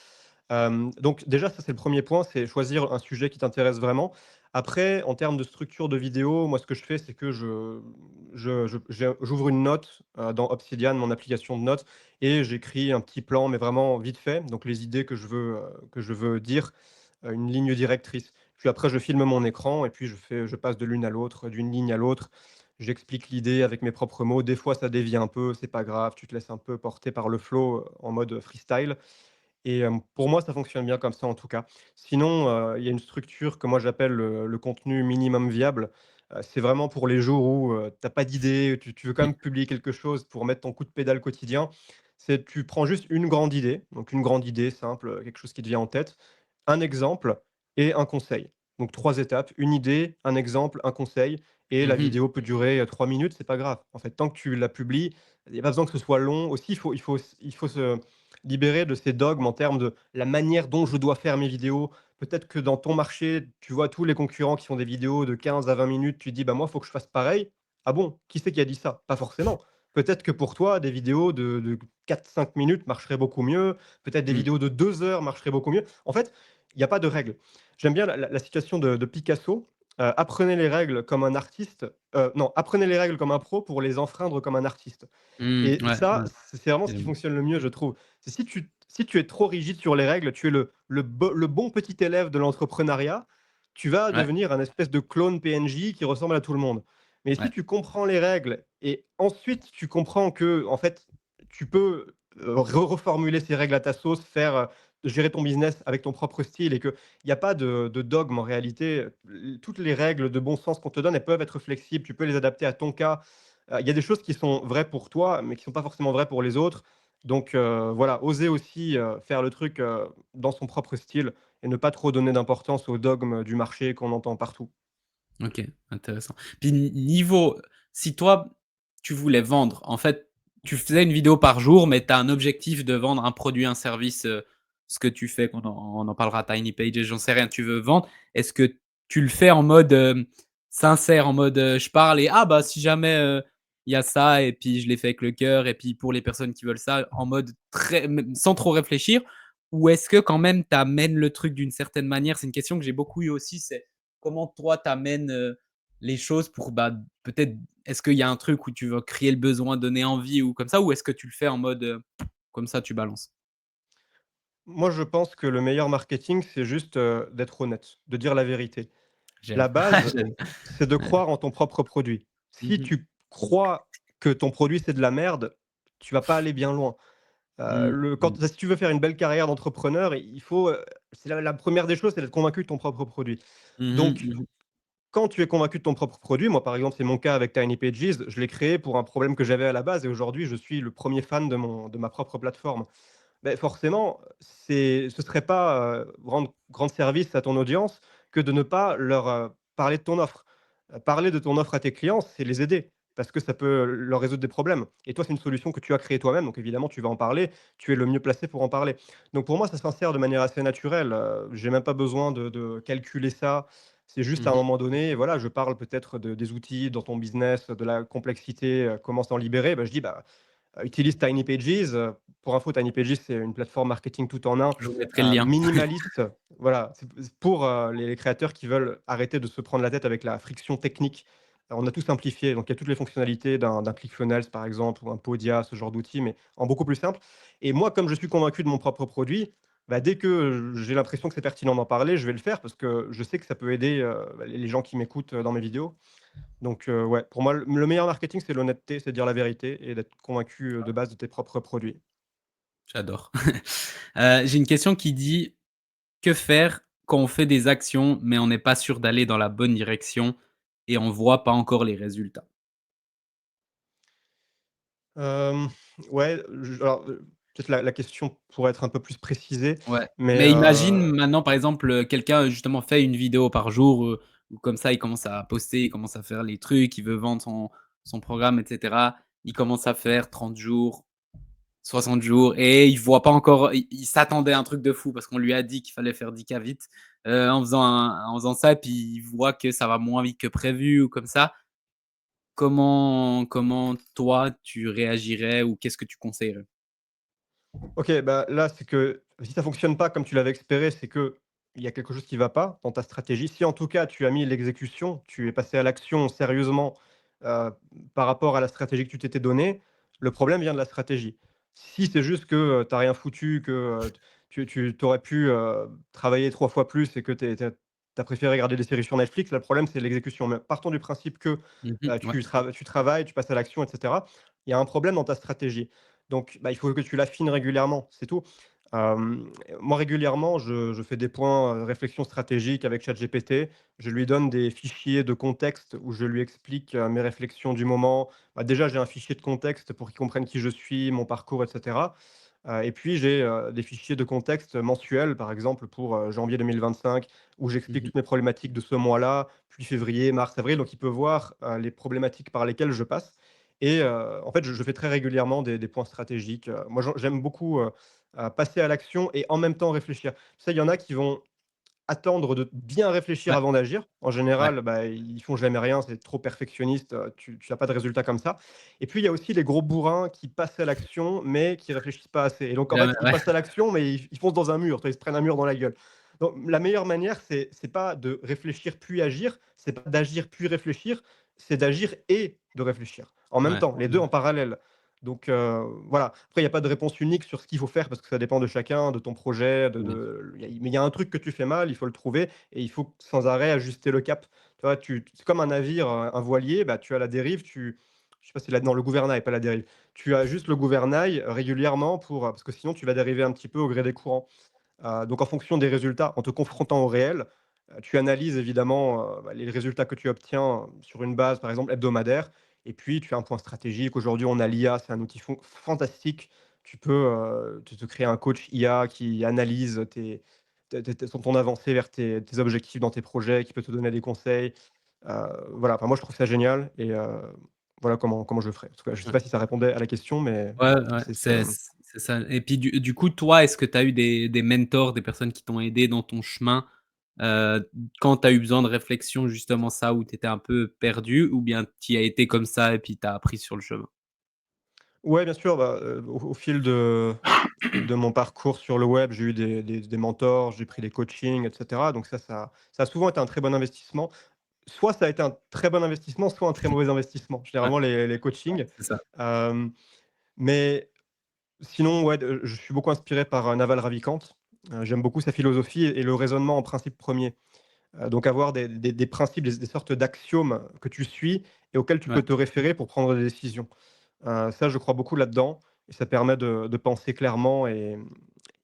Donc déjà, ça, c'est le premier point, c'est choisir un sujet qui t'intéresse vraiment. Après, en termes de structure de vidéo, moi, ce que je fais, c'est que j'ouvre une note, dans Obsidian, mon application de notes et j'écris un petit plan, mais vraiment vite fait, donc les idées que je veux dire, une ligne directrice. Puis après, je filme mon écran et puis je passe de l'une à l'autre, d'une ligne à l'autre. J'explique l'idée avec mes propres mots. Des fois, ça dévie un peu, c'est pas grave, tu te laisses un peu porter par le flow, en mode freestyle. Et pour moi, ça fonctionne bien comme ça, en tout cas. Sinon, il y a une structure que moi j'appelle le contenu minimum viable. C'est vraiment pour les jours où, tu as pas d'idée, tu veux quand Mmh. même publier quelque chose pour mettre ton coup de pédale quotidien. C'est tu prends juste une grande idée, donc une grande idée simple, quelque chose qui te vient en tête, un exemple et un conseil. Donc 3 étapes, une idée, un exemple, un conseil et la Mmh. vidéo peut durer, 3 minutes, c'est pas grave. En fait, tant que tu la publies, il y a pas besoin que ce soit long. Aussi, il faut se libérer de ces dogmes en termes de la manière dont je dois faire mes vidéos. Peut-être que dans ton marché, tu vois tous les concurrents qui font des vidéos de 15 à 20 minutes, tu te dis: «Bah, moi, il faut que je fasse pareil». Ah bon? Qui c'est qui a dit ça? Pas forcément. Peut-être que pour toi, des vidéos de 4-5 minutes marcheraient beaucoup mieux. Peut-être des Mmh. vidéos de 2 heures marcheraient beaucoup mieux. En fait, il y a pas de règle. J'aime bien la situation de Picasso. Apprenez les règles comme un artiste, non, apprenez les règles comme un pro pour les enfreindre comme un artiste. Mmh. Et Ouais, ça, ouais. c'est vraiment ce qui J'aime. fonctionne le mieux, je trouve. C'est si tu es trop rigide sur les règles, tu es le bon petit élève de l'entrepreneuriat, tu vas Ouais, devenir un espèce de clone PNJ qui ressemble à tout le monde. Mais si ouais. tu comprends les règles et ensuite tu comprends que en fait, tu peux, reformuler ces règles à ta sauce, gérer ton business avec ton propre style et qu'il y a pas de dogme en réalité. Toutes les règles de bon sens qu'on te donne, elles peuvent être flexibles, tu peux les adapter à ton cas. Il y a des choses qui sont vraies pour toi, mais qui sont pas forcément vraies pour les autres. Donc voilà, oser aussi, faire le truc, dans son propre style et ne pas trop donner d'importance aux dogmes du marché qu'on entend partout. OK, intéressant. Puis niveau si toi, tu voulais vendre, en fait, tu faisais une vidéo par jour, mais tu as un objectif de vendre un produit, un service, ce que tu fais, on en parlera à Tiny Pages, j'en sais rien, tu veux vendre. Est-ce que tu le fais en mode, sincère, en mode, je parle et: «Ah bah, si jamais, il y a ça» et puis je l'ai fait avec le cœur et puis pour les personnes qui veulent ça, en mode très même sans trop réfléchir? Ou est-ce que quand même tu amènes le truc d'une certaine manière? C'est une question que j'ai beaucoup eu aussi, c'est comment toi t'amènes les choses pour, bah, peut-être est-ce qu'il y a un truc où tu veux créer le besoin, donner envie ou comme ça? Ou est-ce que tu le fais en mode, comme ça tu balances? Moi, je pense que le meilleur marketing, c'est juste, d'être honnête, de dire la vérité. J'aime. La base, J'aime. c'est de Ouais. croire en ton propre produit. Mmh Si mh. tu crois que ton produit, c'est de la merde, tu vas pas aller bien loin. Mmh. Mmh. Si tu veux faire une belle carrière d'entrepreneur, il faut, c'est la 1re des choses, c'est d'être convaincu de ton propre produit. Mmh mh. Donc Mmh mh. quand tu es convaincu de ton propre produit, moi, par exemple, c'est mon cas avec Tiny Pages, je l'ai créé pour un problème que j'avais à la base et aujourd'hui, je suis le premier fan de ma propre plateforme. Beh, forcément, ce serait pas, rendre service à ton audience que de ne pas leur, parler de ton offre. Parler de ton offre à tes clients, c'est les aider parce que ça peut leur résoudre des problèmes et toi, c'est une solution que tu as créée toi-même, donc évidemment, tu vas en parler, tu es le mieux placé pour en parler. Donc pour moi, ça s'insère de manière assez naturelle, j'ai même pas besoin de calculer ça. C'est juste à un Mmh. moment donné, voilà, je parle peut-être des outils dans ton business, de la complexité, comment s'en libérer. Bah, je dis: «Bah, utilise Tiny Pages, pour info, Tiny Pages, c'est une plateforme marketing tout en un, Je vous mettrai le lien. minimaliste. Voilà, c'est pour, les créateurs qui veulent arrêter de se prendre la tête avec la friction technique. On a tout simplifié, donc il y a toutes les fonctionnalités d'un ClickFunnels, par exemple, ou un Podia, ce genre d'outils, mais en beaucoup plus simple. Et moi, comme je suis convaincu de mon propre produit, bah, dès que j'ai l'impression que c'est pertinent d'en parler, je vais le faire parce que je sais que ça peut aider, bah, les gens qui m'écoutent, dans mes vidéos. Donc ouais, pour moi, le meilleur marketing, c'est l'honnêteté, c'est de dire la vérité et d'être convaincu, de base de tes propres produits. J'adore. J'ai une question qui dit: «Que faire quand on fait des actions, mais on n'est pas sûr d'aller dans la bonne direction et on voit pas encore les résultats?» Hem, ouais, peut-être la question pourrait être un peu plus précisée, Ouais, mais mais imagine maintenant, par exemple, quelqu'un justement fait une vidéo par jour, ou comme ça, il commence à poster, il commence à faire les trucs, il veut vendre son programme et cetera. Il commence à faire 30 jours, 60 jours et il voit pas encore, il s'attendait à un truc de fou parce qu'on lui a dit qu'il fallait faire 10 K vite, en faisant ça, puis il voit que ça va moins vite que prévu ou comme ça. Comment toi tu réagirais ou qu'est-ce que tu conseillerais? OK, bah, là, c'est que si ça fonctionne pas comme tu l'avais espéré, c'est qu'il y a quelque chose qui va pas dans ta stratégie. Si en tout cas, tu as mis l'exécution, tu es passé à l'action sérieusement, heu, par rapport à la stratégie que tu t'étais donnée, le problème vient de la stratégie. Si c'est juste que, tu as rien foutu, que, tu aurais pu, travailler 3 fois plus et que tu as préféré regarder des séries sur Netflix, là, le problème, c'est l'exécution. Mais partons du principe que, Mmh mh. Ouais. tu travailles, tu passes à l'action et cetera. Il y a un problème dans ta stratégie. Donc, bah, il faut que tu l'affines régulièrement, c'est tout. Moi régulièrement, je fais des points, réflexion stratégique avec ChatGPT. Je lui donne des fichiers de contexte où je lui explique, mes réflexions du moment. Bah, déjà, j'ai un fichier de contexte pour qu'il comprenne qui je suis, mon parcours et cetera. Et puis j'ai, des fichiers de contexte mensuels, par exemple pour, janvier 2025 où j'explique Mmh. toutes mes problématiques de ce mois-là, puis février, mars, avril. Donc il peut voir, les problématiques par lesquelles je passe et en fait, je fais très régulièrement des points stratégiques. Moi j'aime beaucoup, passer à l'action et en même temps réfléchir. Tu sais, il y en a qui vont attendre de bien réfléchir Ouais, avant d'agir. En ouais. général, bah, ils font jamais rien, c'est trop perfectionniste, tu as pas de résultat comme ça. Et puis il y a aussi les gros bourrins qui passent à l'action, mais qui réfléchissent pas assez. Et donc en Jamais, fait, ils ouais, passent à l'action, mais ils foncent dans un mur, tu vois? Ils se prennent un mur dans la gueule. Donc la meilleure manière, c'est pas de réfléchir puis agir, c'est pas d'agir puis réfléchir, c'est d'agir et de réfléchir. En même ouais, temps, les 2 ouais. en parallèle. Donc voilà. Après il y a pas de réponse unique sur ce qu'il faut faire parce que ça dépend de chacun, de ton projet, Ouais. il y a un truc que tu fais mal, il faut le trouver et il faut sans arrêt ajuster le cap. Tu vois? C'est comme un navire, un voilier, bah, tu as la dérive, je sais pas si là non, le gouvernail, pas la dérive. Tu ajustes le gouvernail régulièrement parce que sinon tu vas dériver un petit peu au gré des courants. Donc en fonction des résultats, en te confrontant au réel, tu analyses évidemment, bah, les résultats que tu obtiens sur une base, par exemple, hebdomadaire et puis tu fais un point stratégique. Aujourd'hui, on a l'IA, c'est un outil fantastique. Tu peux, te créer un coach IA qui analyse ton avancée vers tes objectifs dans tes projets, qui peut te donner des conseils. Voilà, enfin moi je trouve ça génial et voilà comment je le ferais. En tout cas, je sais Ouais. pas si ça répondait à la question, mais Ouais, ouais, c'est ce c'est ça et puis du coup, toi, est-ce que tu as eu des mentors, des personnes qui t'ont aidé dans ton chemin, quand tu as eu besoin de réflexion, justement ça, où tu étais un peu perdu ou bien tu y as été comme ça et puis tu as appris sur le chemin? ouais, bien sûr, bah, au fil de mon parcours sur le web, j'ai eu des mentors, j'ai pris des coachings et cetera, donc ça a souvent été un très bon investissement. Soit ça a été un très bon investissement, soit un très mauvais investissement, Ouais, généralement les coachings. c'est ça. Hem, mais sinon, ouais, je suis beaucoup inspiré par, Naval Ravikant. J'aime beaucoup sa philosophie et le raisonnement en principe premier. Donc avoir des principes, des sortes d'axiomes que tu suis et auxquels tu Ouais. peux te référer pour prendre des décisions. Ça, je crois beaucoup là-dedans et ça permet de penser clairement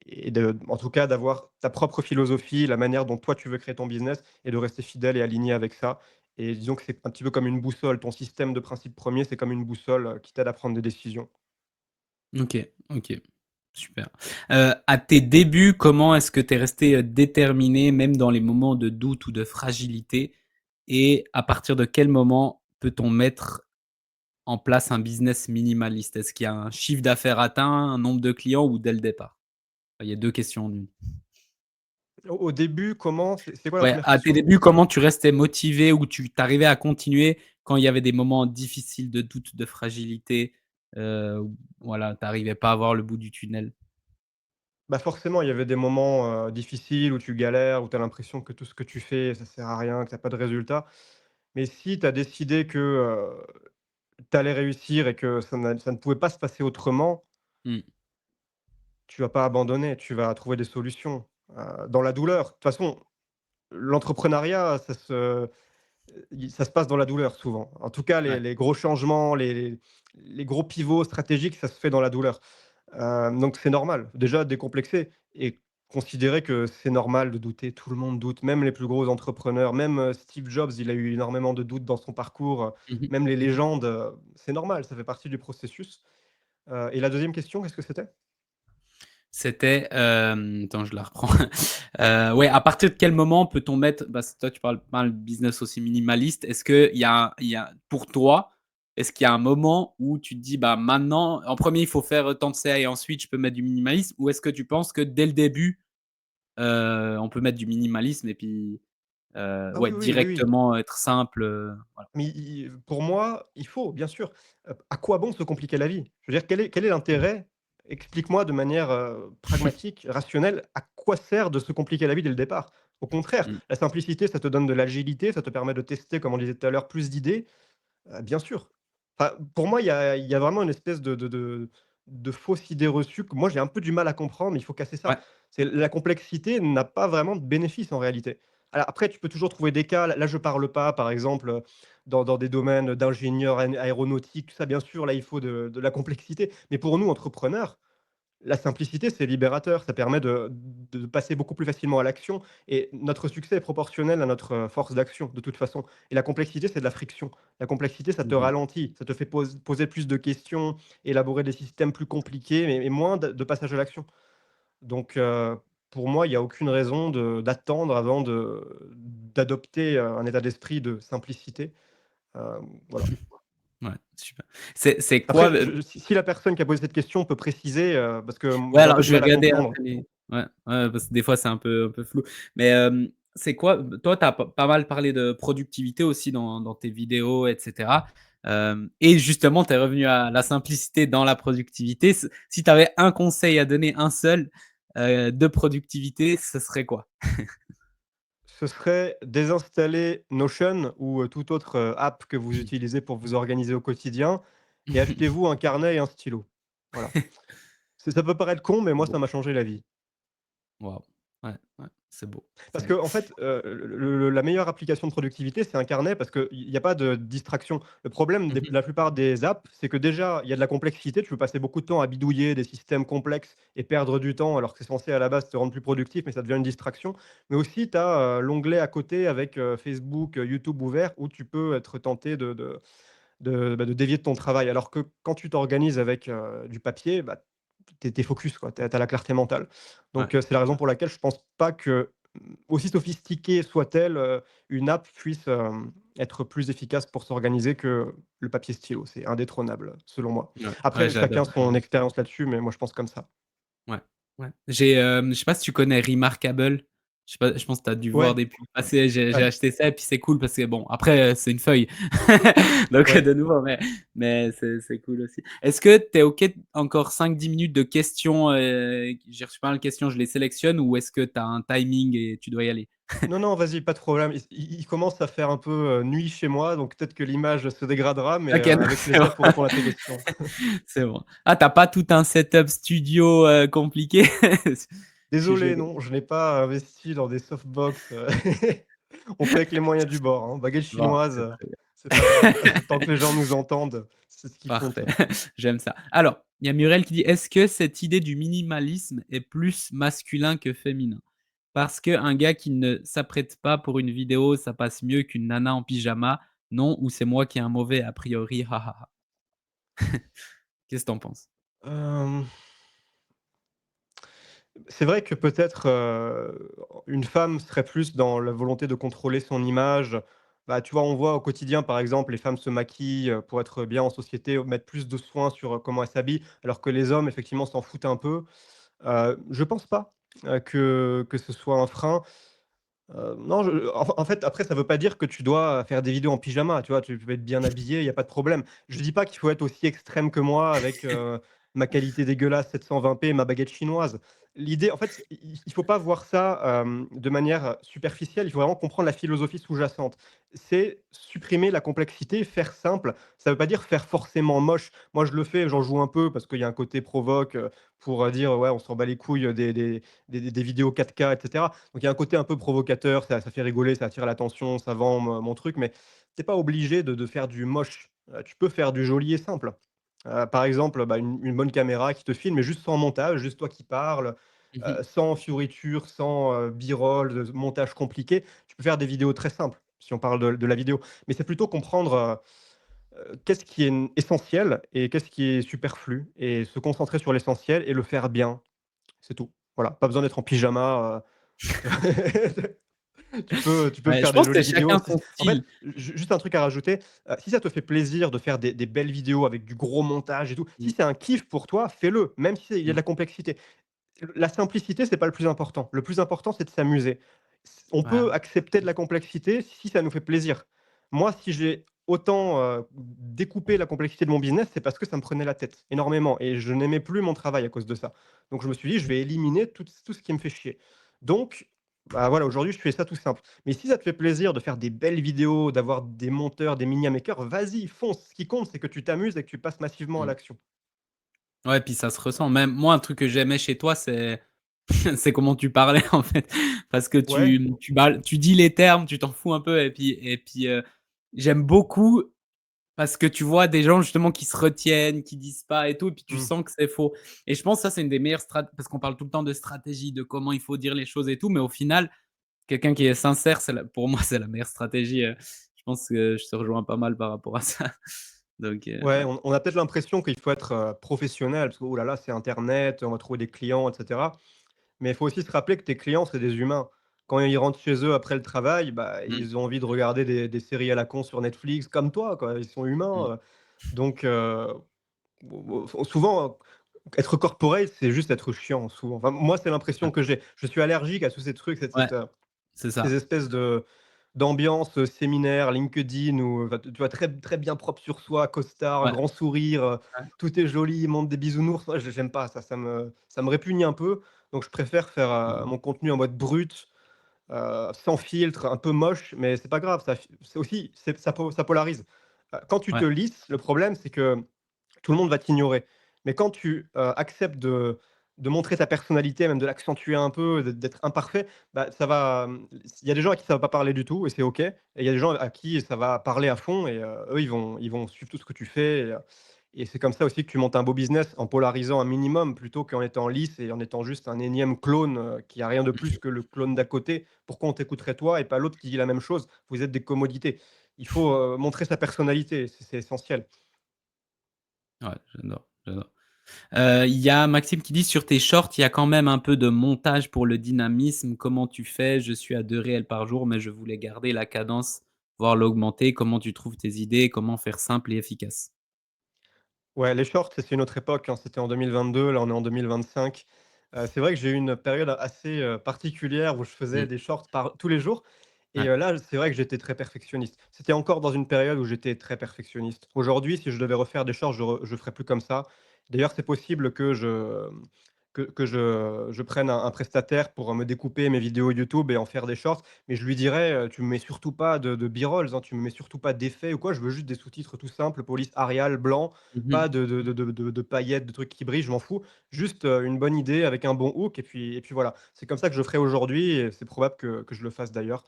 et de en tout cas d'avoir ta propre philosophie, la manière dont toi tu veux créer ton business et de rester fidèle et aligné avec ça et disons que c'est un petit peu comme une boussole. Ton système de principes premiers, c'est comme une boussole, qui t'aide à prendre des décisions. OK, OK, super. À tes débuts, comment est-ce que tu es resté, déterminé, même dans les moments de doute ou de fragilité? Et à partir de quel moment peut-on mettre en place un business minimaliste? Est-ce qu'il y a un chiffre d'affaires atteint, un nombre de clients ou dès le départ? Il y a 2 questions en 1. Au début, comment c'est quoi la Ouais, première à tes question? débuts, comment tu restais motivé ou tu arrivais à continuer quand il y avait des moments difficiles de doute, de fragilité, où voilà, tu arrivais pas à voir le bout du tunnel? Bah, forcément, il y avait des moments, difficiles où tu galères, où tu as l'impression que tout ce que tu fais, ça sert à rien, que tu as pas de résultat. Mais si tu as décidé que, tu allais réussir et que ça ne pouvait pas se passer autrement, Mmh. tu vas pas abandonner, tu vas trouver des solutions, dans la douleur. De toute façon, l'entrepreneuriat, ça se passe dans la douleur souvent. En tout cas, Ouais. les gros changements, les gros pivots stratégiques, ça se fait dans la douleur. Donc c'est normal. Déjà décomplexer et considérer que c'est normal de douter. Tout le monde doute, même les plus gros entrepreneurs, même, Steve Jobs, il a eu énormément de doutes dans son parcours, Mmh mh. même les légendes, c'est normal, ça fait partie du processus. Et la deuxième question, qu'est-ce que c'était? C'était, attends, je la reprends. Ouais, à partir de quel moment peut-on mettre bah, toi, tu parles pas mal de business aussi minimaliste. Est-ce qu'il y a pour toi, est-ce qu'il y a un moment où tu te dis: «Bah, maintenant, en premier il faut faire tant de CA et ensuite je peux mettre du minimalisme» ou est-ce que tu penses que dès le début, on peut mettre du minimalisme et puis, Ah ouais, oui, oui, oui, oui. directement être simple, voilà? Mais i pour moi, il faut, bien sûr. À quoi bon se compliquer la vie? Je veux dire, quel est l'intérêt? Explique-moi de manière, pragmatique, rationnelle, à quoi sert de se compliquer la vie dès le départ? Au contraire, Mmh. la simplicité, ça te donne de l'agilité, ça te permet de tester, comme on disait tout à l'heure, plus d'idées. Bien sûr. Enfin, pour moi, il y a vraiment une espèce de fausse idée reçue que moi j'ai un peu du mal à comprendre, mais il faut casser ça. Ouais. C'est la complexité n'a pas vraiment de bénéfice en réalité. Alors après, tu peux toujours trouver des cas, là je parle pas, par exemple, dans des domaines d'ingénieurs aéronautiques, tout ça, bien sûr, là il faut de la complexité. Mais pour nous, entrepreneurs, la simplicité, c'est libérateur, ça permet de passer beaucoup plus facilement à l'action et notre succès est proportionnel à notre, force d'action, de toute façon et la complexité, c'est de la friction. La complexité, ça te Mmh mh. ralentit, ça te fait poser plus de questions, élaborer des systèmes plus compliqués et moins de passage à l'action. Donc pour moi, il y a aucune raison d'attendre avant d'adopter, un état d'esprit de simplicité, voilà. Ouais, super. C'est quoi, Après, si la personne qui a posé cette question peut préciser, parce que, ouais, j'ai un alors peu du je vais mal à regarder comprendre. après les ouais, ouais, parce que des fois c'est un peu flou. Mais, c'est quoi toi, tu as pas mal parlé de productivité aussi dans tes vidéos et cetera. Et justement, tu es revenu à la simplicité dans la productivité. Si tu avais un conseil à donner, un seul, de productivité, ce serait quoi? Ce serait désinstaller Notion ou, toute autre, app que vous utilisez pour vous organiser au quotidien et achetez-vous un carnet et un stylo. Voilà. Ça peut paraître con, mais moi, Beau. ça m'a changé la vie. Waouh. Ouais, ouais, c'est beau. Parce C'est qu'en fait, la meilleure application de productivité, c'est un carnet parce qu'il y a pas de distraction. Le problème mmh de mh. la plupart des apps, c'est que déjà, il y a de la complexité. Tu peux passer beaucoup de temps à bidouiller des systèmes complexes et perdre du temps alors que c'est censé à la base te rendre plus productif, mais ça devient une distraction. Mais aussi, tu as, l'onglet à côté avec, Facebook, YouTube ouvert où tu peux être tenté de dévier de ton travail. Alors que quand tu t'organises avec, du papier, bah, tu es focus quoi, tu as la clarté mentale. Ouais, Donc c'est la raison ouais, pour laquelle je pense pas que, aussi sophistiquée soit-elle, une app puisse, être plus efficace pour s'organiser que le papier stylo. C'est indétrônable, selon moi. ouais, ouais, Après j'adore. chacun son expérience là-dessus, mais moi je pense comme ça. Ouais, ouais. Je sais pas si tu connais Remarkable? Je sais pas, je pense que tu as dû voir Ouais, des pubs passer. J'ai ouais, acheté ça et puis c'est cool parce que bon, après, c'est une feuille. Donc ouais. de nouveau, mais c'est cool aussi. Est-ce que tu es OK encore 5-10 minutes de questions, j'ai reçu pas mal de questions, je les sélectionne ou est-ce que tu as un timing et tu dois y aller? Non, non, vas-y, pas de problème. Il commence à faire un peu, nuit chez moi, donc peut-être que l'image se dégradera, mais, OK, non, avec c'est bon. plaisir pour répondre à tes questions. C'est bon. Ah, tu as pas tout un setup studio, compliqué? Si je Désolé, non, je n'ai pas investi dans des softbox, on fait avec les moyens du bord, hein. Baguette bon, chinoise, c'est très bien. c'est pas grave. Tant que les gens nous entendent, c'est ce qui Parfait, compte. j'aime ça. Alors Il y a Muriel qui dit: «Est-ce que cette idée du minimalisme est plus masculin que féminin? Parce qu'un gars qui ne s'apprête pas pour une vidéo, ça passe mieux qu'une nana en pyjama, non? Ou c'est moi qui ai un mauvais a priori? Ha ha ha». Qu'est-ce que tu en penses? Hem, c'est vrai que peut-être, une femme serait plus dans la volonté de contrôler son image. Bah, tu vois, on voit au quotidien, par exemple, les femmes se maquillent, pour être bien en société, mettre plus de soin sur, comment elles s'habillent, alors que les hommes, effectivement, s'en foutent un peu. Je pense pas, que ce soit un frein. Non, en fait, après, ça veut pas dire que tu dois faire des vidéos en pyjama, tu vois? Tu peux être bien habillé, il y a pas de problème. Je dis pas qu'il faut être aussi extrême que moi avec, ma qualité dégueulasse 720p et ma baguette chinoise. L'idée en fait, il faut pas voir ça, de manière superficielle, il faut vraiment comprendre la philosophie sous-jacente. C'est supprimer la complexité, faire simple. Ça veut pas dire faire forcément moche. Moi, je le fais, j'en joue un peu parce qu'il y a un côté provoque, pour, dire: «Ouais, on s'en bat les couilles, des vidéos 4K et cetera». Donc il y a un côté un peu provocateur, ça fait rigoler, ça attire l'attention, ça vend mon truc, mais tu es pas obligé de faire du moche. Tu peux faire du joli et simple. Par exemple, bah, une bonne caméra qui te filme, mais juste sans montage, juste toi qui parles, Mmh mh. sans fioritures, sans, b-roll, montage compliqué. Tu peux faire des vidéos très simples, si on parle de la vidéo. Mais c'est plutôt comprendre, qu'est-ce qui est essentiel et qu'est-ce qui est superflu et se concentrer sur l'essentiel et le faire bien, c'est tout. Voilà, pas besoin d'être en pyjama, tu peux Ouais, je faire des pense que jolies c'est vidéos chacun si son en fait, style. juste un truc à rajouter, si ça te fait plaisir de faire des belles vidéos avec du gros montage et tout, si Mmh, c'est un kiff pour toi, fais-le, même si il y a de mmh, la complexité. La simplicité, c'est pas le plus important. Le plus important, c'est de s'amuser. On ouais, peut accepter de la complexité si ça nous fait plaisir. Moi, si j'ai autant, découpé la complexité de mon business, c'est parce que ça me prenait la tête énormément et je n'aimais plus mon travail à cause de ça. Donc je me suis dit: «Je vais éliminer tout ce qui me fait chier». Donc, bah, voilà, aujourd'hui, je fais ça tout simple. Mais si ça te fait plaisir de faire des belles vidéos, d'avoir des monteurs, des mini makers, vas-y, fonce. Ce qui compte, c'est que tu t'amuses et que tu passes massivement à mmh. l'action. Ouais, puis ça se ressent. Même moi, un truc que j'aimais chez toi, c'est c'est comment tu parlais, en fait. Parce que Ouais. tu dis les termes, tu t'en fous un peu et puis, j'aime beaucoup parce que tu vois des gens justement qui se retiennent, qui disent pas et tout, et puis tu Mmh. sens que c'est faux. Et je pense que ça, c'est une des meilleures parce qu'on parle tout le temps de stratégie, de comment il faut dire les choses et tout, mais au final, quelqu'un qui est sincère, pour moi, c'est la meilleure stratégie. Je pense que je te rejoins pas mal par rapport à ça. Donc Ouais, ouais. on a peut-être l'impression qu'il faut être, professionnel parce que, oh là là, c'est internet, on va trouver des clients et cetera. Mais il faut aussi se rappeler que tes clients, c'est des humains. Quand ils rentrent chez eux après le travail, bah, Mmh, ils ont envie de regarder des séries à la con sur Netflix comme toi, quoi. Ils sont mmh, humains, donc souvent, être corporate, c'est juste être chiant, souvent. Enfin, moi, c'est l'impression ouais, que j'ai. Je suis allergique à tous ces trucs, ouais, c'est ces ça. espèces d'ambiance, séminaire, LinkedIn où, enfin, tu vois, très très bien propre sur soi, costard, Ouais, grand sourire, ouais. tout est joli, montre des bisounours. Moi, j'aime pas ça, ça me répugne un peu. Donc je préfère faire, Mmh, mon contenu en mode brut, sans filtre, un peu moche, mais c'est pas grave, c'est aussi ça polarise. Quand tu te ouais, lisses, le problème, c'est que tout le monde va t'ignorer. Mais quand tu, acceptes de montrer ta personnalité, même de l'accentuer un peu, d'être imparfait, bah, ça va, il y a des gens à qui ça va pas parler du tout et c'est OK. Et il y a des gens à qui ça va parler à fond et eux, ils vont suivre tout ce que tu fais et c'est comme ça aussi que tu montes un beau business en polarisant un minimum plutôt qu'en étant lisse et en étant juste un énième clone, qui a rien de plus que le clone d'à côté. Pourquoi on t'écouterait toi et pas l'autre qui dit la même chose? Vous êtes des commodités. Il faut, montrer sa personnalité, c'est essentiel. ouais, j'adore, j'adore. Il y a Maxime qui dit: «Sur tes shorts, il y a quand même un peu de montage pour le dynamisme. Comment tu fais? Je suis à 2 réels par jour, mais je voulais garder la cadence, voire l'augmenter. Comment tu trouves tes idées? Comment faire simple et efficace?» Ouais, les shorts, c'est une autre époque, hein, c'était en 2022, là on est en 2025. C'est vrai que j'ai eu une période assez, particulière où je faisais Mmh, des shorts par tous les jours et ouais. là, c'est vrai que j'étais très perfectionniste. C'était encore dans une période où j'étais très perfectionniste. Aujourd'hui, si je devais refaire des shorts, je ferais plus comme ça. D'ailleurs, c'est possible que je prenne un prestataire pour, me découper mes vidéos YouTube et en faire des shorts, mais je lui dirais, «Tu me mets surtout pas de b-rolls, hein, tu me mets surtout pas d'effets ou quoi, je veux juste des sous-titres tout simples, police Arial blanc, Mmh mh. pas de paillettes, de trucs qui brillent, je m'en fous. Juste, une bonne idée avec un bon hook et puis voilà. C'est comme ça que je ferai aujourd'hui et c'est probable que je le fasse d'ailleurs.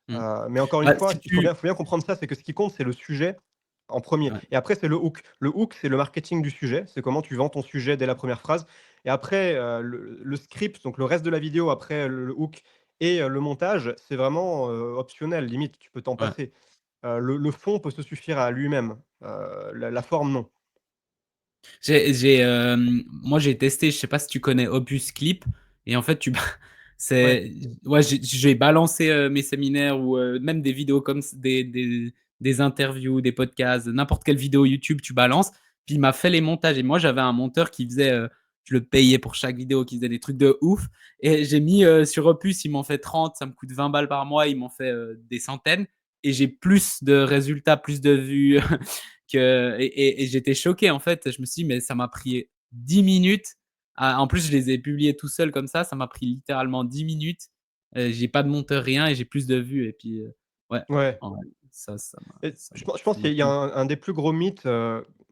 Mmh. Mais encore une Bah, fois, si il faut bien tu faut bien comprendre ça, c'est que ce qui compte, c'est le sujet en premier. Ouais, Et après, c'est le hook. Le hook, c'est le marketing du sujet, c'est comment tu vends ton sujet dès la première phrase. Et après, le script, donc le reste de la vidéo après le hook et le montage, c'est vraiment, optionnel, limite tu peux t'en ouais. passer. Le fond peut se suffire à lui-même, la forme non. Moi, j'ai testé, je sais pas si tu connais Opus Clip et en fait, tu Ouais, ouais, j'ai balancé, mes séminaires ou même des vidéos comme des interviews, des podcasts, n'importe quelle vidéo YouTube, tu balances, puis il m'a fait les montages et moi, j'avais un monteur qui faisait, je le payais pour chaque vidéo, qui faisait des trucs de ouf et j'ai mis, sur Opus, ils m'ont fait 30, ça me coûte 20 balles par mois, ils m'ont fait, des centaines et j'ai plus de résultats, plus de vues, et j'étais choqué en fait. Je me suis dit, mais ça m'a pris 10 minutes. En plus, je les ai publiés tout seul comme ça m'a pris littéralement 10 minutes. J'ai pas de monteur, rien et j'ai plus de vues. Et puis, ouais, ouais. en vrai, Et je pense qu'il y a plu. un des plus gros mythes,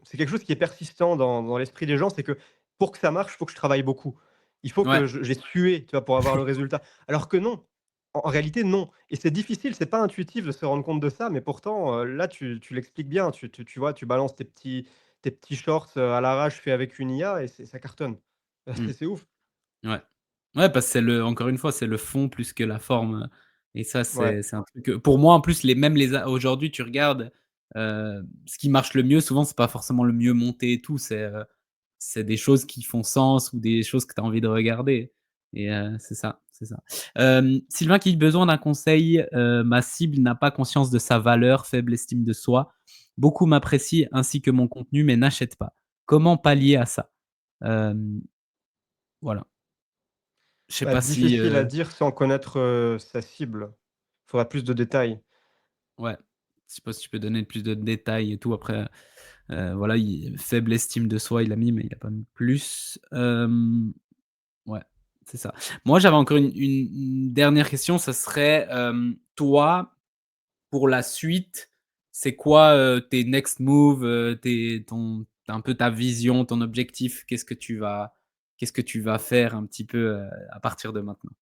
c'est quelque chose qui est persistant dans l'esprit des gens, c'est que pour que ça marche, il faut que je travaille beaucoup. Il faut Ouais, que j'ai sué, tu vois, pour avoir le résultat. Alors que non, en réalité non, et c'est difficile, c'est pas intuitif de se rendre compte de ça, mais pourtant, là tu l'expliques bien, tu vois, tu balances tes petits shorts, à l'arrache faits avec une IA et ça cartonne. mmh, C'est ouf. ouais. Ouais, parce que encore une fois, c'est le fond plus que la forme, et ça, Ouais. c'est un truc, pour moi, en plus, aujourd'hui, tu regardes, ce qui marche le mieux, souvent, c'est pas forcément le mieux monté et tout, c'est des choses qui font sens ou des choses que tu as envie de regarder et c'est ça, c'est ça. Sylvain qui dit: «Besoin d'un conseil, ma cible n'a pas conscience de sa valeur, faible estime de soi. Beaucoup m'apprécient ainsi que mon contenu, mais n'achètent pas. Comment pallier à ça?» Hem, voilà. Je sais Bah, pas si, difficile à dire sans connaître, sa cible. Il faudra plus de détails. ouais, je sais pas si tu peux donner plus de détails et tout après, voilà, faible estime de soi, il a mis, mais il a pas mis plus. Ouais, c'est ça. Moi, j'avais encore une dernière question, ça serait, toi, pour la suite, c'est quoi, tes next moves, un peu ta vision, ton objectif? Qu'est-ce que tu vas faire un petit peu, à partir de maintenant?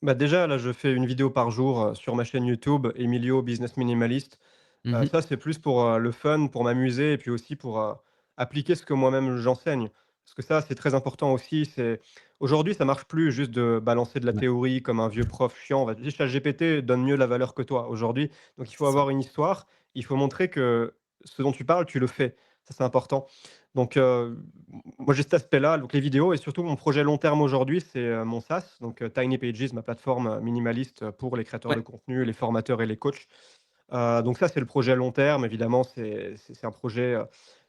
Bah, déjà, là, je fais une vidéo par jour, sur ma chaîne YouTube, Emilio Business Minimalist. Mmh mh. Ça, c'est plus pour, le fun, pour m'amuser et puis aussi pour, appliquer ce que moi-même j'enseigne. Parce que ça, c'est très important aussi, c'est aujourd'hui, ça marche plus juste de balancer de la Ouais, théorie comme un vieux prof chiant. Va ChatGPT donne mieux la valeur que toi aujourd'hui. Donc il faut c'est ça. avoir une histoire, il faut montrer que ce dont tu parles, tu le fais. Ça, c'est important. Donc moi, j'ai cet aspect-là, donc les vidéos et surtout mon projet long terme aujourd'hui, c'est, mon SaaS, donc Tiny Pages, ma plateforme, minimaliste, pour les créateurs de Ouais, contenu, les formateurs et les coachs. Donc ça, c'est le projet long terme. Évidemment, c'est un projet,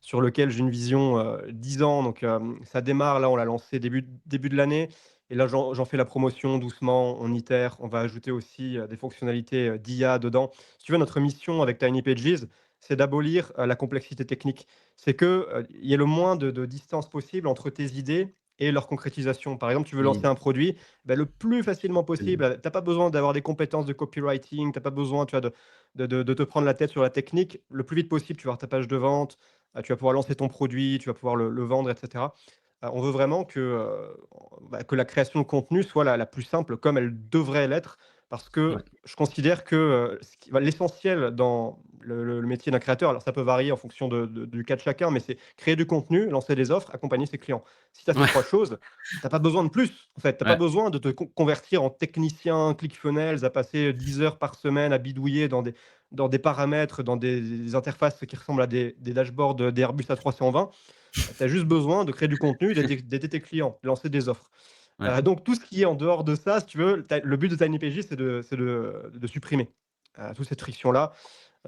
sur lequel j'ai une vision, 10 ans. Donc ça démarre là, on l'a lancé début de l'année et là, j'en fais la promotion doucement, on itère. On va ajouter aussi, des fonctionnalités, d'IA dedans. Si tu veux, notre mission avec Tiny Pages, c'est d'abolir, la complexité technique. C'est que, il y ait le moins de distance possible entre tes idées et leur concrétisation. Par exemple, tu veux lancer oui, un produit, bah, le plus facilement c'est possible, tu as pas besoin d'avoir des compétences de copywriting, tu as pas besoin, tu vois, de te prendre la tête sur la technique. Le plus vite possible, tu vas avoir ta page de vente, tu vas pouvoir lancer ton produit, tu vas pouvoir le vendre et cetera. On veut vraiment que la création de contenu soit la plus simple comme elle devrait l'être parce ouais, que je considère que, l'essentiel dans le métier d'un créateur, alors ça peut varier en fonction du cas de chacun, mais c'est créer du contenu, lancer des offres, accompagner ses clients. Si tu as ces ouais, 3 choses, tu as pas besoin de plus, en fait. Tu as pas ouais, besoin de te convertir en technicien ClickFunnels, à passer 10 heures par semaine à bidouiller dans des paramètres, dans des interfaces qui ressemblent à des dashboards, d'Airbus A320. Tu as juste besoin de créer du contenu, d'aider tes clients, de lancer des offres. ouais, Donc tout ce qui est en dehors de ça, si tu veux, le but de TinyPG, c'est de supprimer, toute cette friction-là,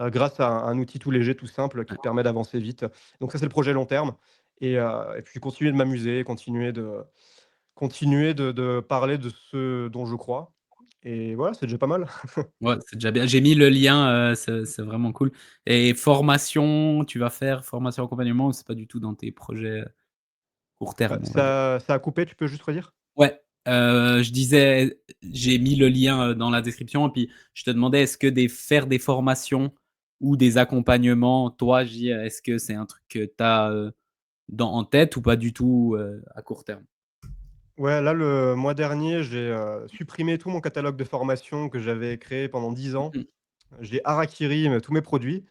grâce à un outil tout léger, tout simple, qui ouais. te permet d'avancer vite. Donc ça, c'est le projet long terme et puis continuer de m'amuser, continuer de parler de ce dont je crois et voilà, c'est déjà pas mal. Ouais, c'est déjà bien. J'ai mis le lien, c'est vraiment cool et formation, tu vas faire formation accompagnement ou c'est pas du tout dans tes projets, court terme, on va dire? Ça a coupé, tu peux juste redire? Ouais, je disais, j'ai mis le lien, dans la description et puis je te demandais est-ce que faire des formations ou des accompagnements, toi, est-ce que c'est un truc que tu as, en tête ou pas du tout, à court terme? Ouais, là, le mois dernier, j'ai, supprimé tout mon catalogue de formation que j'avais créé pendant 10 ans. Mmh. J'ai harakiri, tous mes produits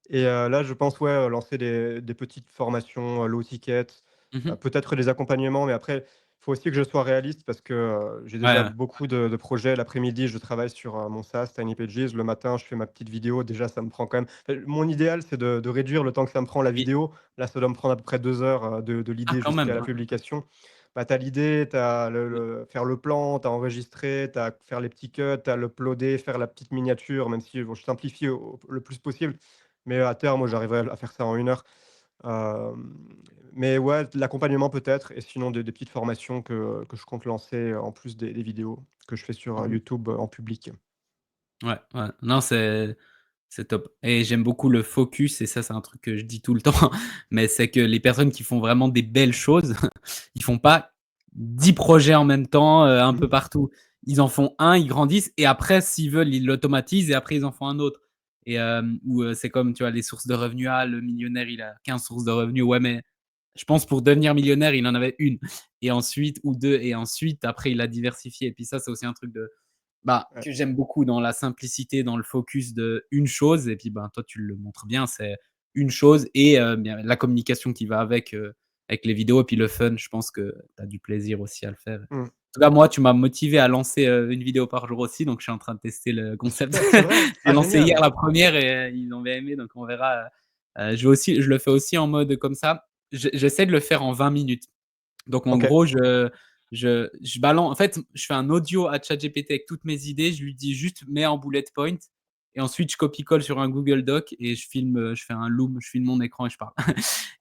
et là, je pense, ouais, lancer des petites formations, low ticket, Mmh mh. peut-être des accompagnements, mais après, il faut aussi que je sois réaliste parce que, j'ai Ouais, déjà ouais. beaucoup de projets. L'après-midi, je travaille sur, mon SaaS Tiny Pages. Le matin, je fais ma petite vidéo. Déjà, ça me prend quand même mon idéal, c'est de réduire le temps que ça me prend la Oui. vidéo. Là, ça doit me prendre à peu près 2 heures, de Ah l'idée quand même, jusqu'à la ouais. publication. Bah, tu as l'idée, tu as Oui. faire le plan, tu as enregistré, tu as faire les petits cuts, tu as l'uploader, faire la petite miniature, même si bon, je simplifie le plus possible. Mais à terme, moi, j'arriverai à faire ça en 1 heure. Hem, mais ouais, de l'accompagnement peut-être et sinon des petites formations que je compte lancer, en plus des vidéos que je fais sur, Mmh mh. YouTube, en public. Ouais, ouais. Non, c'est top et j'aime beaucoup le focus et ça, c'est un truc que je dis tout le temps, mais c'est que les personnes qui font vraiment des belles choses, ils font pas 10 projets en même temps, un peu Mmh. partout. Ils en font un, ils grandissent et après s'ils veulent, ils l'automatisent et après ils en font un autre et ou, c'est comme, tu vois, les sources de revenus. Ah, le millionnaire, il a 15 sources de revenus. Ouais, mais je pense pour devenir millionnaire, il en avait une et ensuite ou 2 et ensuite après il a diversifié et puis ça, c'est aussi un truc de bah, Ouais. que j'aime beaucoup dans la simplicité, dans le focus de une chose et puis, ben, toi, tu le montres bien, c'est une chose et bien la communication qui va avec les vidéos et puis le fun. Je pense que tu as du plaisir aussi à le faire. Mmh. En tout cas, moi, tu m'as motivé à lancer, une vidéo par jour aussi, donc je suis en train de tester le Ah concept. super, c'est vrai? J'ai Ah lancé hier génial! la première et ils ont bien aimé, donc on verra, je le fais aussi en mode comme ça. J'essaie de le faire en 20 minutes. Donc en OK. gros, je balance en fait, je fais un audio à ChatGPT avec toutes mes idées, je lui dis juste: «Mets en bullet point» et ensuite je copie-colle sur un Google Doc et je filme, je fais un loom, je filme mon écran et je parle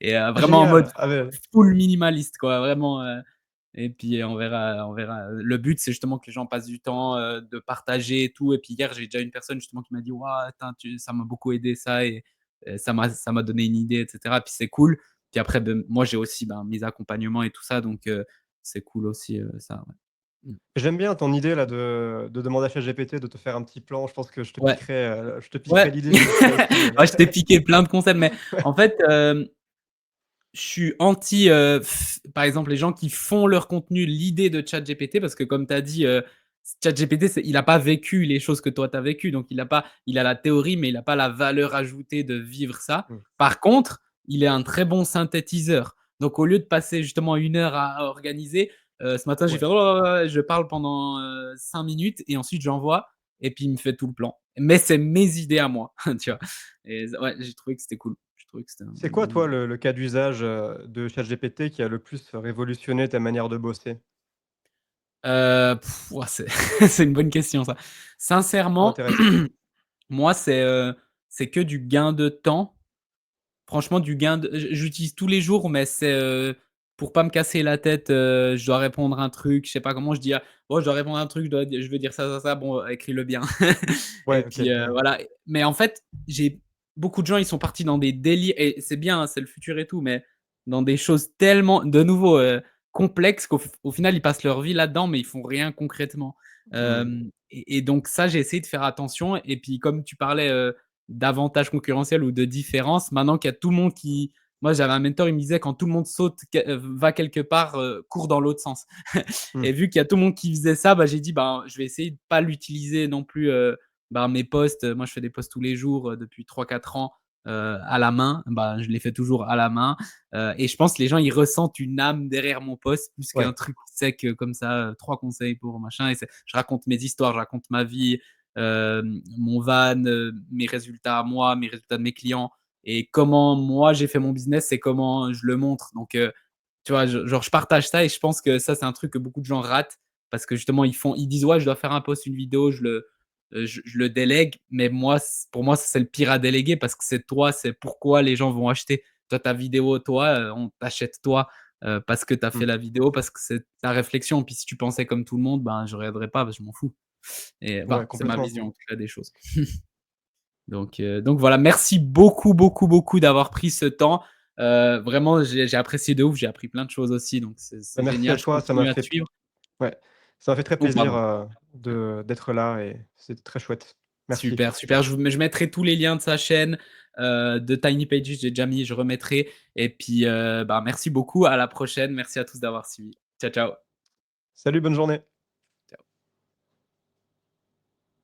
et Ah vraiment en mode génial! Ah ouais. full minimaliste quoi, vraiment, et puis on verra. Le but, c'est justement que les gens passent du temps, de partager et tout et puis hier, j'ai déjà une personne justement qui m'a dit: «Waouh, tain, tu ça m'a beaucoup aidé ça et ça m'a donné une idée» et cetera. Puis c'est cool. Puis après, moi, j'ai aussi, ben, mes accompagnements et tout ça, donc c'est cool aussi, ça, ouais. Mmh. J'aime bien ton idée là de demander à ChatGPT de te faire un petit plan. Je pense que Ouais, je te piquerai ouais. l'idée, je le ferai aussi, Ouais, je t'ai piqué plein de concepts, mais ouais. en fait, je suis anti, par exemple, les gens qui font leur contenu l'idée de ChatGPT parce que comme tu as dit, ChatGPT, il a pas vécu les choses que toi tu as vécues, donc il a la théorie, mais il a pas la valeur ajoutée de vivre ça. Mmh. Par contre, il est un très bon synthétiseur. Donc au lieu de passer justement 1 heure à organiser, ce matin, j'ai Ouais. fait: «Oh là là», je parle pendant, 5 minutes et ensuite j'envoie et puis il me fait tout le plan. Mais c'est mes idées à moi, tu vois? Et ouais, j'ai trouvé que c'était cool. J'ai trouvé que c'était C'est une quoi bonne toi idée. le cas d'usage, de ChatGPT qui a le plus révolutionné ta manière de bosser? Ouah, c'est c'est une bonne question ça. Ça Sincèrement, m'intéresse, ouais. moi, c'est que du gain de temps. Franchement, du gain de j'utilise tous les jours, mais c'est, pour pas me casser la tête, je dois répondre un truc, je sais pas comment, je dis: «Ah, bon, je dois répondre un truc, je veux dire ça, ça, ça, bon, écris-le bien» et Ouais, OK, puis, ouais. voilà. Mais en fait, j'ai beaucoup de gens, ils sont partis dans des délires et c'est bien, hein, c'est le futur et tout, mais dans des choses tellement, de nouveau, complexes qu'au final, ils passent leur vie là-dedans, mais ils font rien concrètement. Mmh. Et donc ça, j'ai essayé de faire attention et puis comme tu parlais, d'avantages concurrentiels ou de différences. Maintenant qu'il y a tout le monde qui moi j'avais un mentor, il me disait: «Quand tout le monde saute va quelque part, cours dans l'autre sens» Mmh. et vu qu'il y a tout le monde qui faisait ça, bah, j'ai dit: «Ben, je vais essayer de pas l'utiliser non plus, ben, mes posts». Moi je fais des posts tous les jours, depuis 3 4 ans, à la main. Bah, je les fais toujours à la main, et je pense que les gens, ils ressentent une âme derrière mon post plus qu'un Ouais. truc sec, comme ça, 3 conseils pour machin et c'est je raconte mes histoires, je raconte ma vie, mon van, mes résultats à moi, mes résultats de mes clients et comment moi j'ai fait mon business et comment je le montre. Donc, tu vois, genre je partage ça et je pense que ça, c'est un truc que beaucoup de gens ratent parce que justement ils disent: «Ouais, je dois faire un post, une vidéo, je le délègue». Mais moi, pour moi, ça, c'est le pire à déléguer parce que c'est toi, c'est pourquoi les gens vont acheter. Toi, ta vidéo, toi, on t'achète toi, parce que tu as fait Mmh. la vidéo, parce que c'est ta réflexion. Puis si tu pensais comme tout le monde, ben, je regarderais pas parce que je m'en fous. Et Ouais, enfin, c'est ma complètement. vision en tout cas des choses. Donc voilà, merci beaucoup, beaucoup, beaucoup d'avoir pris ce temps. Vraiment, j'ai apprécié de ouf, j'ai appris plein de choses aussi, donc Bah, c'est merci à génial. Je toi, ça m'a continue à te fait suivre. ouais, ça m'a fait très Oh plaisir, pardon. de d'être là et c'est très chouette. Merci. Super, super. Je mettrai tous les liens de sa chaîne, de Tiny Pages, j'ai déjà mis, je remettrai et puis, bah, merci beaucoup, à la prochaine. Merci à tous d'avoir suivi. Ciao, ciao. Salut, bonne journée.